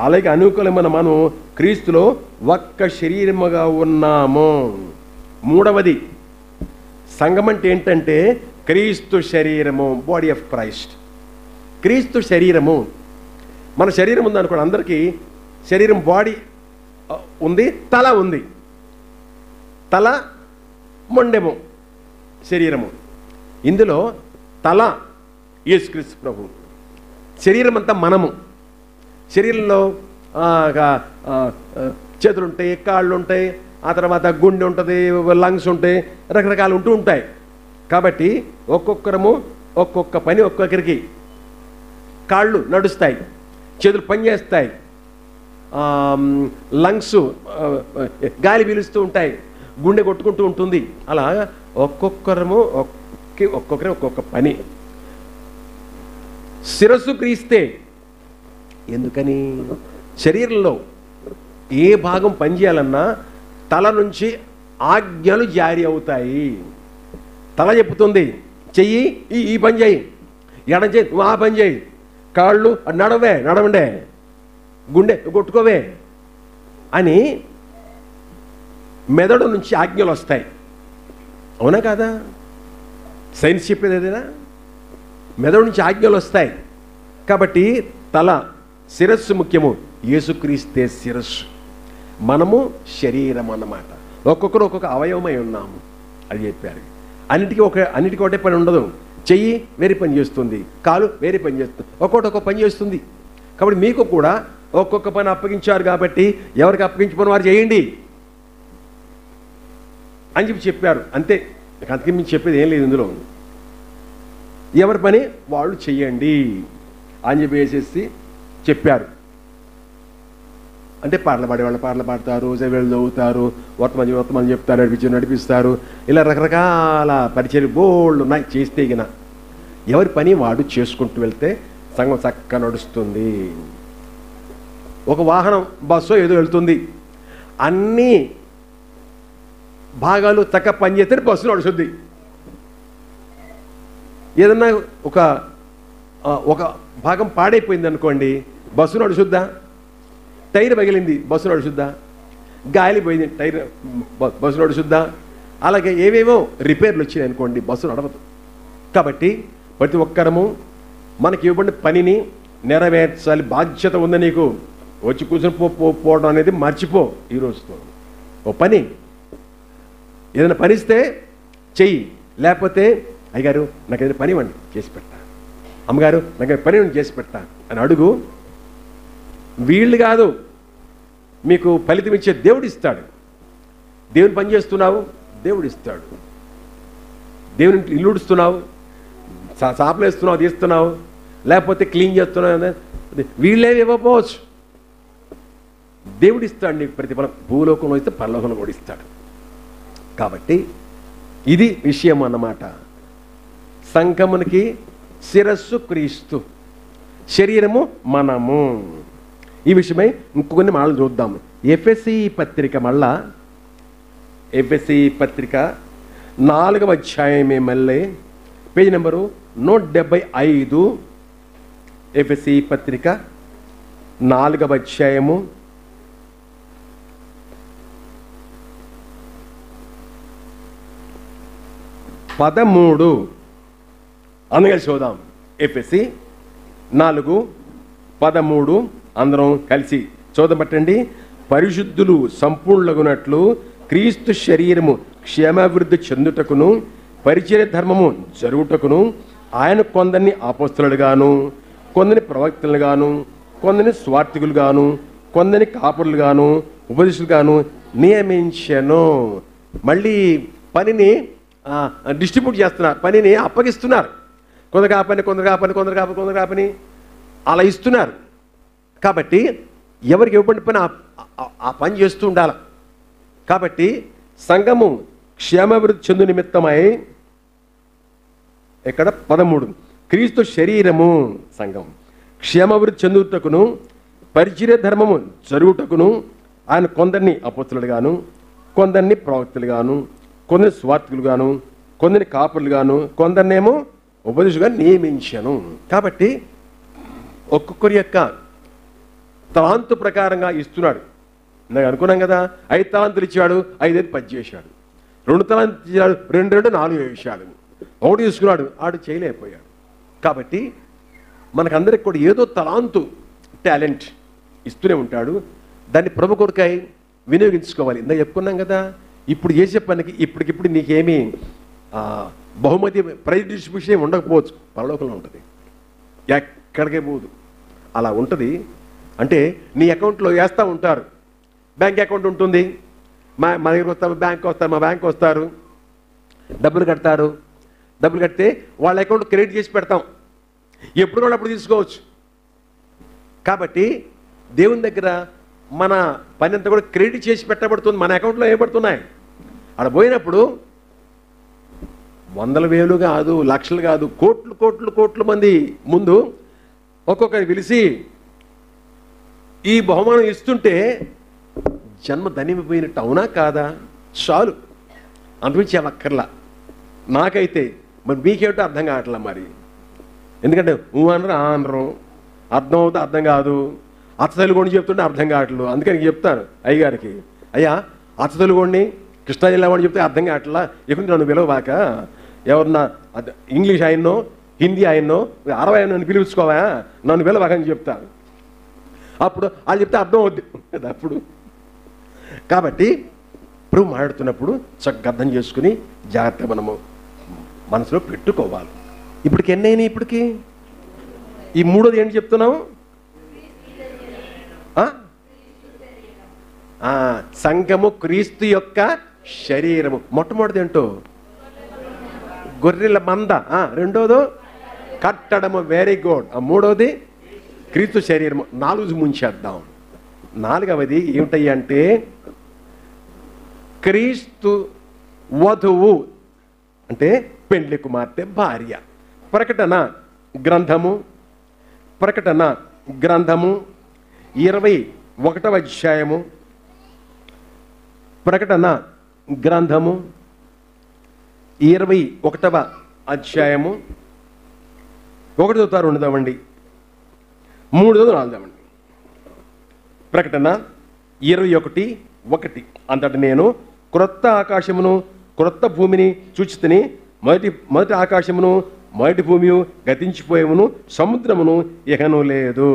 అలాగే అనుకూలమైన మనం క్రీస్తులో ఒక్క శరీరముగా ఉన్నాము. మూడవది సంఘం అంటే ఏంటంటే క్రీస్తు శరీరము, బాడీ ఆఫ్ క్రైస్ట్. క్రీస్తు శరీరము. మన శరీరం ఉంది అనుకోండి, అందరికీ శరీరం, బాడీ ఉంది, తల ఉంది. తల మొండెము శరీరము. ఇందులో తల యేసుక్రీస్తు ప్రభు, శరీరం అంతా మనము. శరీరంలో చేతులు ఉంటాయి, కాళ్ళు ఉంటాయి, ఆ తర్వాత గుండె ఉంటుంది, లంగ్స్ ఉంటాయి, రకరకాలు ఉంటాయి. కాబట్టి ఒక్కొక్కరము ఒక్కొక్క పని, ఒక్కొక్కరికి కాళ్ళు నడుస్తాయి, చేతులు పనిచేస్తాయి, లంగ్స్ గాలి పీలుస్తూ ఉంటాయి, గుండె కొట్టుకుంటూ ఉంటుంది. అలా ఒక్కొక్కరి ఒక్కొక్క పని. శిరస్సు క్రీస్తే. ఎందుకని? శరీరంలో ఏ భాగం పనిచేయాలన్నా తల నుంచి ఆజ్ఞలు జారీ అవుతాయి. తల చెప్తుంది చెయ్యి ఈ పని చేయి, ఎడం చేయి నువ్వు ఆ పని చేయి, కాళ్ళు నడవండే, గుండె కొట్టుకోవే అని మెదడు నుంచి ఆజ్ఞలు వస్తాయి. అవునా కాదా? సైన్స్ చెప్పేది ఏదైనా మెదడు నుంచి ఆజ్ఞలు వస్తాయి. కాబట్టి తల, శిరస్సు ముఖ్యము. యేసుక్రీస్తే శిరస్సు, మనము శరీరం అన్నమాట. ఒక్కొక్కరు ఒక్కొక్క అవయవమై ఉన్నాము. అది చెప్పారు. అన్నిటికీ ఒకటే పని ఉండదు. చెయ్యి వేరే పని చేస్తుంది, కాలు వేరే పని చేస్తుంది, ఒక్కొక్క పని చేస్తుంది. కాబట్టి మీకు కూడా ఒక్కొక్క పని అప్పగించారు. కాబట్టి ఎవరికి అప్పగించుకున్న వారు చేయండి అని చెప్పారు. అంతే, అంతకీ మీకు చెప్పేది ఏం లేదు ఇందులో. ఎవరి పని వాళ్ళు చెయ్యండి అని చెప్పేసేసి చెప్పారు. అంటే పాటలు పాడేవాళ్ళు పాటలు పాడతారు, వీళ్ళు చదువుతారు, వర్తమానం చెప్తారు, నడిపిస్తారు. ఇలా రకరకాల పరిచయం బోల్డ్ ఉన్నాయి. చేస్తే గిన ఎవరి పని వాడు చేసుకుంటూ వెళ్తే సంఘం చక్కగా నడుస్తుంది. ఒక వాహనం, బస్సు ఏదో వెళ్తుంది, అన్ని భాగాలు చక్కగా పనిచేస్తే బస్సు నడుస్తుంది. ఏదన్నా ఒక భాగం పాడైపోయింది అనుకోండి, బస్సు నడుచుద్దా? టైర్ పగిలింది, బస్సు నడుచుద్దా? గాలి పోయింది, టైర్ బస్సు నడుచుద్దా? అలాగే ఏవేవో రిపేర్లు వచ్చినాయి అనుకోండి, బస్సు నడవదు. కాబట్టి ప్రతి ఒక్కరము మనకి ఇవ్వబడిన పనిని నెరవేర్చాలి. బాధ్యత ఉంది నీకు. వచ్చి కూర్చొని పోవడం అనేది మర్చిపో. ఈరోజుతో ఓ పని ఏదైనా పనిస్తే చెయ్యి, లేకపోతే అయ్యగారు నాకు ఏదైనా పని ఇవ్వండి చేసి పెడతా, అమ్మగారు నాకు ఏదైనా పని ఇవ్వండి చేసి పెడతా అని అడుగు. వీళ్ళు కాదు, మీకు ఫలితం ఇచ్చే దేవుడు ఇస్తాడు. దేవుని పని చేస్తున్నావు, దేవుడు ఇస్తాడు. దేవుని ఇల్లు ఉడుస్తున్నావు, సాపలు వేస్తున్నావు, తీస్తున్నావు, లేకపోతే క్లీన్ చేస్తున్నావు, వీళ్ళేవి ఇవ్వకపోవచ్చు. దేవుడు ఇస్తాడు నీకు ప్రతిఫలం. భూలోకంలో ఇస్తే పరలోకంలో కూడా ఇస్తాడు. కాబట్టి ఇది విషయం అన్నమాట. సంఘమునికి శిరస్సు క్రీస్తు, శరీరము మనము. ఈ విషయమై ఇంకొన్ని మాటలు చూద్దాం. ఎఫెసీ పత్రిక, మళ్ళా ఎఫెసీ పత్రిక 4వ అధ్యాయమే, మళ్ళీ పేజీ నెంబరు 175. ఎఫెసీ పత్రిక 4వ అధ్యాయము 13 అందరం చూద్దాం. ఎఫెసీ 4:13 అందరం కలిసి చూడబట్టండి. పరిశుద్ధులు సంపూర్ణులగునట్లు క్రీస్తు శరీరము క్షేమాభివృద్ధి చెందుటకును పరిచర్య ధర్మము జరుగుటకును ఆయన కొందరిని అపోస్తలులుగాను, కొందరిని ప్రవక్తలుగాను, కొందరిని స్వార్థికులుగాను, కొందరిని కాపురులుగాను, ఉపదేశులుగాను నియమించెను. మళ్ళీ పనిని డిస్ట్రిబ్యూట్ చేస్తున్నారు, పనిని అప్పగిస్తున్నారు. కొందరు కాపని అలా ఇస్తున్నారు. కాబట్టి ఎవరికి ఇవ్వబడిన పని ఆ పని చేస్తూ ఉండాలి. కాబట్టి సంఘము క్షేమాభివృద్ధి చెందు నిమిత్తమై, ఇక్కడ 13 క్రీస్తు శరీరము సంఘం క్షేమాభివృద్ధి చెందుటకును పరిచర్య ధర్మము జరుగుటకును ఆయన కొందరిని అపోస్తలులుగాను, కొందరిని ప్రవక్తలుగాను, కొందరిని స్వార్థికులుగాను, కొందరిని కాపురులుగాను, కొందరినేమో ఉపదేశులుగా నియమించను. కాబట్టి ఒక్కొక్కరి యొక్క తలాంతు ప్రకారంగా ఇస్తున్నాడు. నాకు అనుకున్నాం కదా, 5 తలాంతులు ఇచ్చాడు, 5 10 చేశాడు. 2 తలాంతులు ఇచ్చాడు, 2 4 వేశాడు. 1 తీసుకున్నాడు, ఆడు చేయలేకపోయాడు. కాబట్టి మనకందరికి కూడా ఏదో తలాంతు టాలెంట్ ఇస్తూనే ఉంటాడు. దాన్ని ప్రభు కొరకై వినియోగించుకోవాలి. ఇందాక చెప్పుకున్నాం కదా, ఇప్పుడు చేసే పనికి ఇప్పటికిప్పుడు నీకేమీ బహుమతి ప్రైజ్ డిస్ట్రిబ్యూషన్ ఉండకపోవచ్చు, పరలోకంలో ఉంటుంది, ఎక్కడికే పోదు. అలా ఉంటుంది. అంటే నీ అకౌంట్లో వేస్తూ ఉంటారు. బ్యాంక్ అకౌంట్ ఉంటుంది, మా దగ్గరికి వస్తారు, మా బ్యాంక్ వస్తారు, డబ్బులు కడతారు. డబ్బులు కడితే వాళ్ళ అకౌంట్ క్రెడిట్ చేసి పెడతాం. ఎప్పుడు కూడా అప్పుడు తీసుకోవచ్చు. కాబట్టి దేవుని దగ్గర మన పని అంతా కూడా క్రెడిట్ చేసి పెట్టబడుతుంది, మన అకౌంట్లో వేయబడుతున్నాయి. అక్కడ పోయినప్పుడు వందల వేలు కాదు, లక్షలు కాదు, కోట్లు కోట్లు కోట్ల మంది ముందు ఒక్కొక్కరు పిలిచి ఈ బహుమానం ఇస్తుంటే జన్మ ధన్యమైపోయినట్టు అవునా కాదా? చాలు, అంతమించి అక్కర్లా. నాకైతే మరి మీకేమిటో అర్థం కావట్లా. మరి ఎందుకంటే అనరు అనరు, అర్థం అవుతే అర్థం కాదు, అచ్చతెలుగొండి చెప్తుంటే అర్థం కావట్లేదు. అందుకని చెప్తాను అయ్యగారికి, అయ్యా అచ్చతెలుగొండి కృష్ణా జిల్లా వాడిని చెప్తే అర్థం కావట్లా, ఎక్కడ నన్ను పిలవబాక, ఎవరన్నా ఇంగ్లీష్ ఆయన్నో హిందీ ఆయన్నో 60 నన్ను పిలుచుకోవా, నన్ను పిలవబాకని చెప్తాను. అప్పుడు వాళ్ళు చెప్తే అర్థం అవుద్ది కదా అప్పుడు. కాబట్టి ప్రభు మాట్లాడుతున్నప్పుడు చక్కగా అర్థం చేసుకుని జాగ్రత్తగా మనము మనసులో పెట్టుకోవాలి. ఇప్పటికి ఎన్నైనా ఇప్పటికి ఈ మూడోది ఏంటి చెప్తున్నాము? సంఘము క్రీస్తు యొక్క శరీరము. మొట్టమొదటిది ఏంటో గొర్రెల మంద, రెండోది కట్టడము, వెరీ గుడ్. మూడోది క్రీస్తు శరీరము. 4 ముంచేద్దాం. 4వది ఏమిటయ్యా అంటే క్రీస్తు వధువు అంటే పెండ్లి కుమార్తె భార్య. ప్రకటన గ్రంథము 21వ అధ్యాయము, ప్రకటన గ్రంథము 21వ అధ్యాయము 1 చదువుతామండి, 3 రాద్దామండి. ప్రకటన 21:1. అంతటి నేను క్రొత్త ఆకాశమును క్రొత్త భూమిని చూచితిని. మొదటి ఆకాశమును మొదటి భూమి గతించిపోయేమును, సముద్రమును ఇకను లేదు.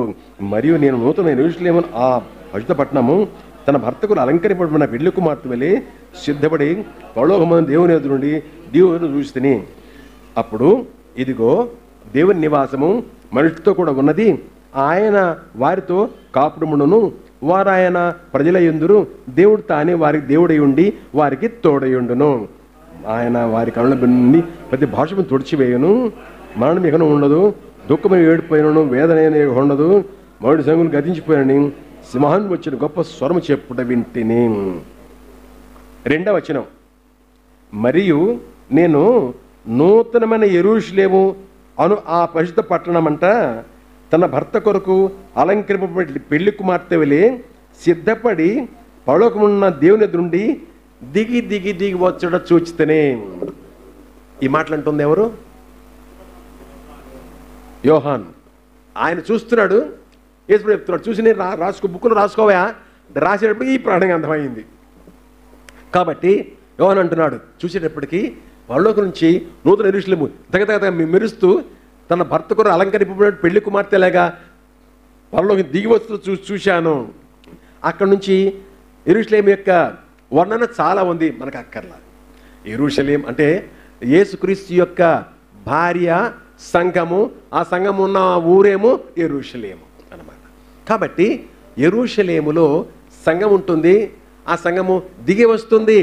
మరియు నేను నూతన యెరూషలేమును ఆ పరిశుద్ధ పట్టణము తన భర్తకు అలంకరింపబడిన పెళ్లి కుమార్తె వలె సిద్ధపడి పరలోకమందు దేవుని ఎదురు నుండి దేవుని చూసితిని. అప్పుడు ఇదిగో దేవుని నివాసము మనుషులతో కూడా ఉన్నది. ఆయన వారితో కాపురమును, వారు ఆయన ప్రజల యందురు. దేవుడు తానే వారికి దేవుడై ఉండి వారికి తోడయుండును. ఆయన వారి కళ్ళ నుండి ప్రతి భాషను తుడిచివేయను. మరణం ఇకను ఉండదు, దుఃఖము ఏడిపోయినను, వేదన ఉండదు. మరుడి సంగులు గతించిపోయానని సింహాన్ని వచ్చిన గొప్ప స్వరము చెప్పుట వింటిని. 2వ వచనం. మరియు నేను నూతనమైన యెరూషలేము అను ఆ పరిశుద్ధ పట్టణమంట తన భర్త కొరకు అలంకరింపబడి పెళ్లి కుమార్తె వలె సిద్ధపడి పరలోకమున్న దేవుని ఎదురుండి దిగి దిగి దిగి వచ్చుట చూచితేనే. ఈ మాటలు అంటుంది ఎవరు? యోహాన్. ఆయన చూస్తున్నాడు, యేసు చెప్తున్నాడు, చూసి నేను రాసుకో, బుక్కులు రాసుకోవా. రాసేటప్పుడు ఈ ప్రాణంగా అర్థమైంది. కాబట్టి యోహాన్ అంటున్నాడు, చూసేటప్పటికీ పరలోకం నుంచి నూతన యెరూషలేము తగతగ మెరుస్తూ తన భర్త కొరకు అలంకరింపబడిన పెళ్లి కుమార్తెలాగా పరలోకి దిగి వస్తూ చూశాను. అక్కడ నుంచి యెరూషలేము యొక్క వర్ణన చాలా ఉంది, మనకు అక్కర్లా. యెరూషలేం అంటే యేసుక్రీస్తు యొక్క భార్య సంఘము, ఆ సంఘము ఉన్న ఊరేమో యెరూషలేము అన్నమాట. కాబట్టి యెరూషలేములో సంఘం ఉంటుంది, ఆ సంఘము దిగి వస్తుంది.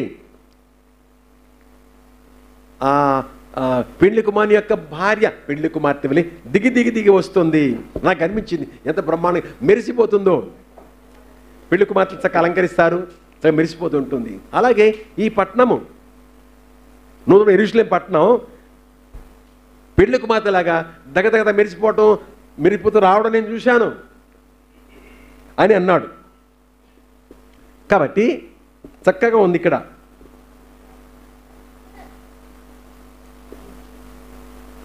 పెళ్లి కుమార్తె యొక్క భార్య పెళ్లి కుమార్తె వెళ్ళి దిగి దిగి దిగి వస్తుంది. నాకు అనిపించింది ఎంత బ్రహ్మాండంగా మెరిసిపోతుందో. పెళ్లి కుమార్తెలు చక్కగా అలంకరిస్తారు, చక్కగా మెరిసిపోతూ ఉంటుంది. అలాగే ఈ పట్టణము నూతన యెరూషలేం పట్టణం పెళ్లి కుమార్తెలాగా దగదగద మెరిసిపోతూ రావడం నేను చూశాను అని అన్నాడు. కాబట్టి చక్కగా ఉంది. ఇక్కడ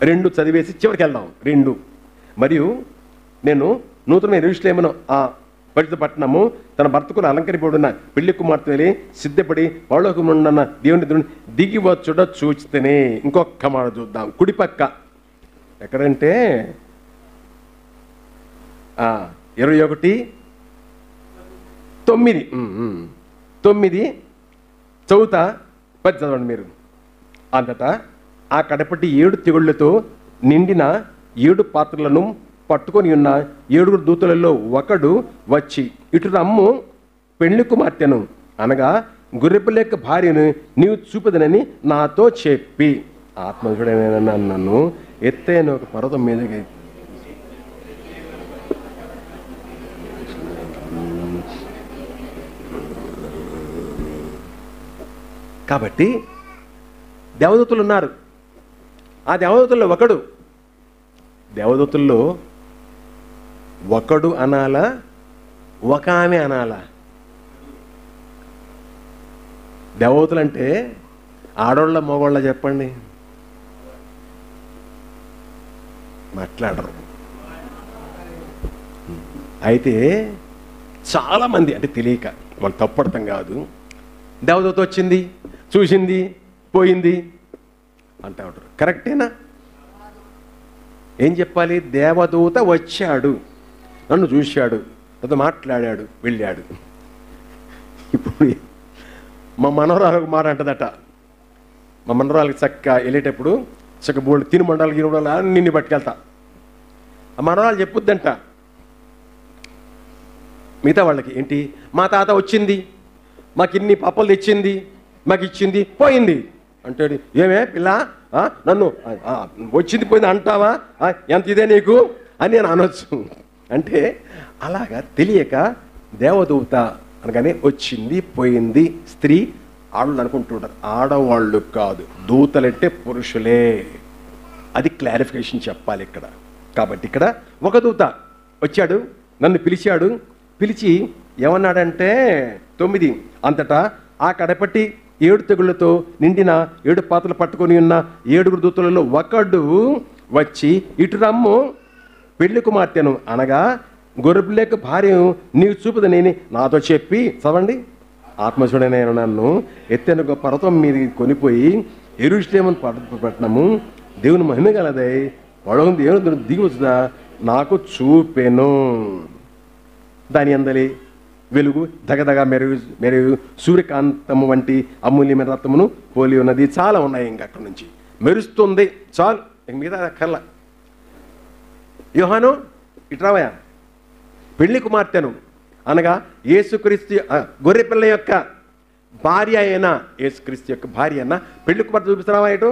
2 చదివేసి చివరికి వెళ్దాం. 2. మరియు నేను నూతన యెరూషలేమును ఆ పరిశుద్ధ పట్టణము తన భర్తకు అలంకరింపబడిన పెళ్లి కుమార్తె వలె సిద్ధపడి పరలోకమున్న దేవుని దిగి వచ్చుట చూచితేనే. ఇంకొక మాట చూద్దాం. కుడిపక్క ఎక్కడంటే 21:9 చదువుతా, 10 చదవండి మీరు. అంతటా ఆ కడపటి 7 తెగుళ్లతో నిండిన 7 పాత్రలను పట్టుకొని ఉన్న 7 దూతలలో ఒకడు వచ్చి, ఇటు రమ్ము, పెళ్లి కుమార్తెను అనగా గొర్రెపిల్ల యొక్క భార్యను నీవు చూపదనని నాతో చెప్పి ఆత్మజుడైన నన్ను ఎత్తైన ఒక పర్వతం మీదకి కాబట్టి దేవదూతలు ఉన్నారు. ఆ దేవదూతల్లో ఒకడు అనాలా, ఒక ఆమె అనాలా? దేవదూతలు అంటే ఆడోళ్ళ మగోళ్ళ చెప్పండి, మాట్లాడరు. అయితే చాలామంది అంటే తెలియక, వాళ్ళు తప్పడతాం కాదు, దేవదూత వచ్చింది, చూసింది, పోయింది అంటా ఉంటారు. కరెక్టేనా? ఏం చెప్పాలి? దేవదూత వచ్చాడు, నన్ను చూశాడు, నాతో మాట్లాడాడు, వెళ్ళాడు. ఇప్పుడు మా మనవరాలకు మాట అంటదట. మా మనవరాలకి చక్కగా వెళ్ళేటప్పుడు చక్క బోళ్ళు తిని మండలాలు నిన్ను పట్టుకెళ్తా. ఆ మనవరాలు చెప్పుద్దంట మిగతా వాళ్ళకి, ఏంటి మా తాత వచ్చింది, మాకు ఇన్ని పప్పలు తెచ్చింది, మాకు ఇచ్చింది, పోయింది అంటాడు. ఏమే పిల్ల, నన్ను వచ్చింది పోయింది అంటావా, ఎంత ఇదే నీకు అని నేను అనొచ్చు. అంటే అలాగా తెలియక దేవదూత అనగానే వచ్చింది పోయింది స్త్రీ ఆడవాళ్ళు అనుకుంటుంటారు. ఆడవాళ్ళు కాదు, దూతలంటే పురుషులే. అది క్లారిఫికేషన్ చెప్పాలి ఇక్కడ. కాబట్టి ఇక్కడ ఒక దూత వచ్చాడు, నన్ను పిలిచాడు. పిలిచి ఏమన్నాడంటే 9, అంతటా ఆ కడపటి 7 తెగుళ్లతో నిండిన 7 పాత్రలు పట్టుకొని ఉన్న 7 దూతలలో ఒకడు వచ్చి, ఇటు రమ్ము, పెళ్లి కుమార్తెను అనగా గొర్రెపిల్లకు భార్యను నీకు చూపుదనేని నాతో చెప్పి, చదవండి, ఆత్మశుడైన నన్ను ఎత్తైన పర్వతం మీద కొనిపోయి యెరూషలేము పట్టణము దేవుని మహిమ గలదై పొడవు దేవుని దిగువచ్చుదా నాకు చూపెను. దాని అందలి వెలుగు దగదగ మెరుగు సూర్యకాంతము వంటి అమూల్యమైన రత్నమును పోలి ఉన్నది. చాలా ఉన్నాయి, ఇంకా అక్కడి నుంచి మెరుస్తుంది, చాలు, మీద కళ్ళ. యోహాను ఇట్రావయా, పెళ్లి కుమార్తెను అనగా యేసుక్రీస్తు గొర్రెపిల్ల యొక్క భార్య అయినా, యేసుక్రీస్తు యొక్క భార్య అయినా పెళ్లి కుమార్తె చూపిస్తున్నావా? ఇటు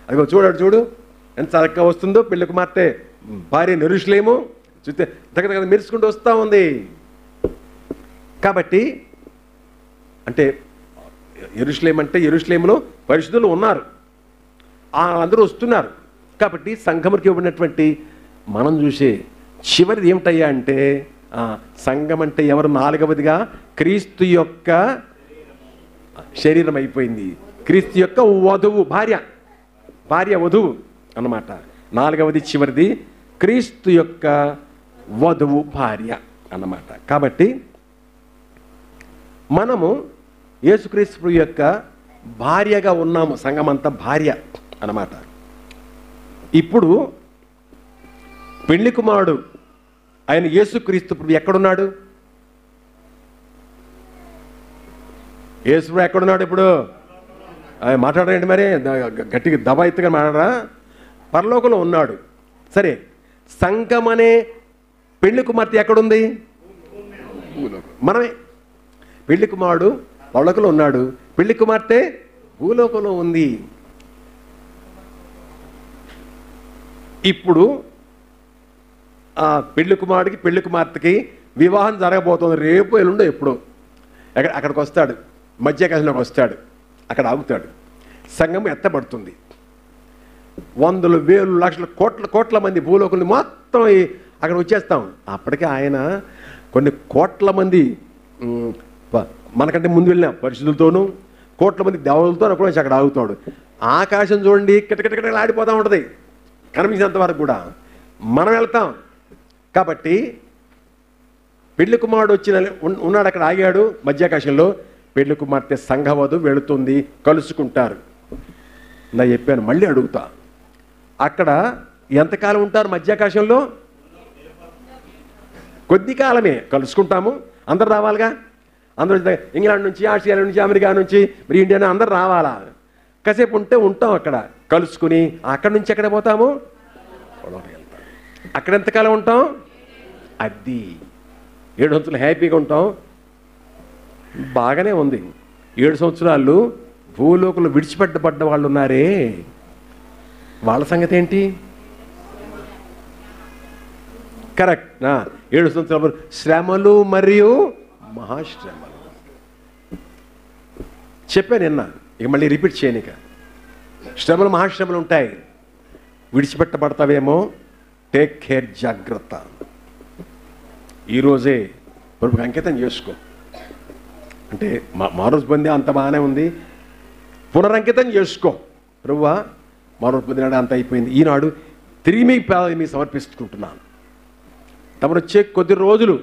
అదిగో చూడు ఎంత చక్కగా వస్తుందో పెళ్లి కుమార్తె భార్య యెరూషలేము. చూస్తే దగ్గర మెరుచుకుంటూ వస్తూ ఉంది. కాబట్టి అంటే యెరూషలేము అంటే యెరూషలేములో పరిశుద్ధులు ఉన్నారు, అందరూ వస్తున్నారు. కాబట్టి సంఘముకి ఇవ్వబడినటువంటి మనం చూసే చివరిది ఏమిటయ్యా అంటే, సంఘం అంటే ఎవరు? 4వదిగా క్రీస్తు యొక్క శరీరం అయిపోయింది. క్రీస్తు యొక్క వధువు, భార్య వధువు అన్నమాట. 4వది చివరిది క్రీస్తు యొక్క వధువు భార్య అన్నమాట. కాబట్టి మనము యేసుక్రీస్తు యొక్క భార్యగా ఉన్నాము, సంఘమంతా భార్య అన్నమాట. ఇప్పుడు పెళ్లి కుమారుడు ఆయన యేసుక్రీస్తు ఎక్కడున్నాడు? యేసు ఎక్కడున్నాడు? ఇప్పుడు మాట్లాడండి, మరి గట్టిగా దబాయిత్తుగా మాట్లాడరా? పరలోకంలో ఉన్నాడు. సరే, సంఘం అనే పెళ్లి కుమార్తె ఎక్కడుంది? మనమే. పెళ్లి కుమారుడు పరలోకంలో ఉన్నాడు, పెళ్లి కుమార్తె భూలోకంలో ఉంది. ఇప్పుడు ఆ పెళ్లి కుమారుడికి పెళ్లి కుమార్తెకి వివాహం జరగబోతుంది, రేపు ఎల్లుండో ఎప్పుడో. అక్కడికి వస్తాడు, మధ్యాకాశంలోకి వస్తాడు, అక్కడ ఆగుతాడు. సంఘం ఎత్తబడుతుంది. 100,000, 1,00,000, కోట్ల మంది భూలోకుల్ని మొత్తం అక్కడ వచ్చేస్తాం. అప్పటికే ఆయన కొన్ని కోట్ల మంది మనకంటే ముందు వెళ్ళిన పరిశుద్ధులతోనూ కోట్ల మంది దేవతలతో అక్కడ అక్కడ ఆగుతాడు. ఆకాశం చూడండి, కిటకిటకిట ఆడిపోతూ ఉంటుంది కనిపించినంత వరకు కూడా. మనం వెళ్తాం. కాబట్టి పెళ్లి కుమారుడు ఉన్నాడు, అక్కడ ఆగాడు మధ్యాకాశంలో. పెళ్లి కుమార్తె సంఘవధు వెళుతుంది, కలుసుకుంటారు. నా చెప్పాను, మళ్ళీ అడుగుతా, అక్కడ ఎంతకాలం ఉంటారు మధ్యాకాశంలో? కొద్ది కాలమే. కలుసుకుంటాము, అందరు రావాలిగా. అందరూ ఇంగ్లాండ్ నుంచి, ఆస్ట్రేలియా నుంచి, అమెరికా నుంచి, మరి ఇండియా, అందరు రావాలా? కాసేపు ఉంటే ఉంటాం అక్కడ, కలుసుకుని అక్కడి నుంచి ఎక్కడ పోతాము? అక్కడ ఎంతకాలం ఉంటాం? అది 7 సంవత్సరాలు హ్యాపీగా ఉంటాం, బాగానే ఉంది. 7 సంవత్సరాలు భూలోకంలో విడిచిపెట్టబడ్డ వాళ్ళు ఉన్నారే, వాళ్ళ సంగతి ఏంటి? కరెక్ట్. 7 సంవత్సరాలు శ్రమలు మరియు మహాశ్రమలు. చెప్పాను నిన్న, ఇక మళ్ళీ రిపీట్ చేయను. ఇక శ్రమలు మహాశ్రమలు ఉంటాయి, విడిచిపెట్టబడతావేమో, టేక్ కేర్, జాగ్రత్త. ఈరోజే ప్రభుకి అంకితం చేసుకో. అంటే మారోజు పొందే అంత బాగానే ఉంది, పునరంకితం చేసుకో. ప్రభువా మారోజు పొందినాడు, అంత అయిపోయింది, ఈనాడు తిరిగి మీకు సమర్పిస్తుంటున్నాను. తమను వచ్చే కొద్ది రోజులు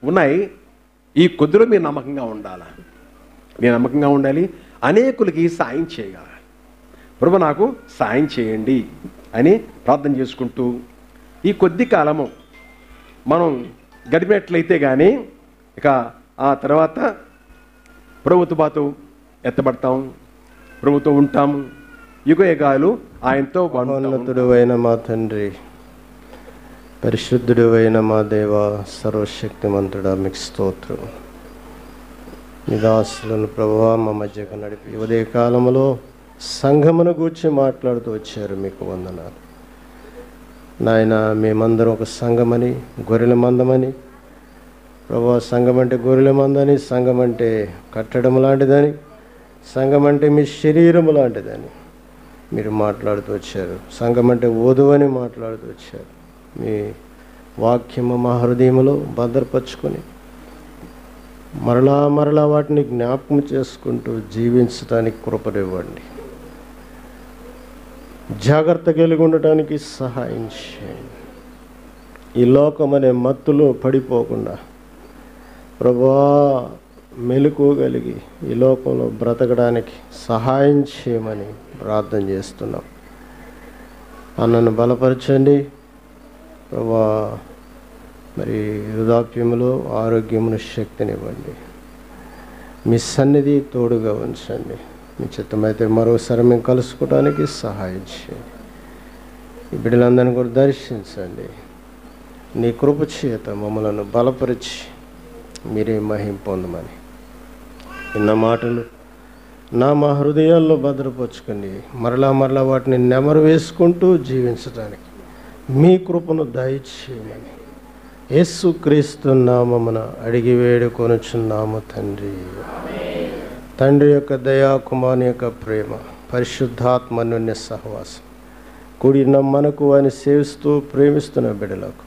ఉన్నాయి, ఈ కొద్దిలో మీరు నమ్మకంగా ఉండాలా, నేను నమ్మకంగా ఉండాలి, అనేకులకి సాయం చేయగలగాలి. ప్రభు నాకు సాయం చేయండి అని ప్రార్థన చేసుకుంటూ ఈ కొద్ది కాలము మనం గడిపినట్లయితే కానీ ఇక ఆ తర్వాత ప్రభుత్వ బాతో ఎత్తబడతాం, ప్రభుత్వం ఉంటాము, యుగయుగాలు ఆయనతో. మహోన్నతుడు అయిన మా తండ్రి, పరిశుద్ధుడు అయిన మా దేవ, సర్వశక్తిమంతుడా, మీకు స్తోత్రం. మీ దాసులను ప్రభువా మా మధ్యకు నడిపి ఉదయ కాలంలో సంఘమును గూర్చి మాట్లాడుతూ వచ్చారు, మీకు వందనాలు నాయన. మేమందరం ఒక సంఘమని, గొర్రెల మందమని ప్రభువా, సంఘం అంటే గొర్రెల మందని, సంఘం అంటే కట్టడం లాంటిదని, సంఘం అంటే మీ శరీరము లాంటిదని మీరు మాట్లాడుతూ వచ్చారు. సంఘం అంటే వధువని మాట్లాడుతూ వచ్చారు. మీ వాక్యము మా హృదయములో భద్రపరుచుకొని మరలా మరలా వాటిని జ్ఞాపకం చేసుకుంటూ జీవించడానికి కృపనివ్వండి. జాగ్రత్త కలిగి ఉండటానికి సహాయం చేయండి. ఈ లోకం అనే మత్తులో పడిపోకుండా ప్రభువా మెలకువగలిగి ఈ లోకంలో బ్రతకడానికి సహాయం చేయమని ప్రార్థన చేస్తున్నాం. అన్నను బలపరచండి ప్రభువా, మరి వృద్ధాప్యములో ఆరోగ్యమును శక్తినివ్వండి. మీ సన్నిధి తోడుగా ఉంచండి. మీ చిత్తమైతే మరోసారి మేము కలుసుకోవడానికి సహాయం చేయండి. ఈ బిడ్డలందరినీ కూడా దర్శించండి. నీ కృప చేత మమ్మలను బలపరిచి మీరే మహిమ పొందమని ఇన్న మాటలు మా హృదయాల్లో భద్రపరుచుకొని మరలా మరలా వాటిని నెమరు వేసుకుంటూ జీవించడానికి మీ కృపను దయచేయమని యేసుక్రీస్తు నామమున అడిగి వేడుకొనుచున్నాము తండ్రి. తండ్రి యొక్క దయా, కుమారుని యొక్క ప్రేమ, పరిశుద్ధాత్మ అన్యోన్య సహవాసం కూడిన మనకు ఆయన సేవిస్తూ ప్రేమిస్తున్న బిడ్డలకు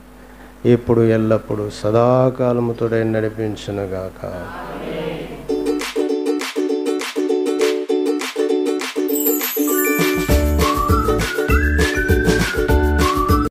ఇప్పుడు ఎల్లప్పుడూ సదాకాలము తోడై నడిపించునుగాక.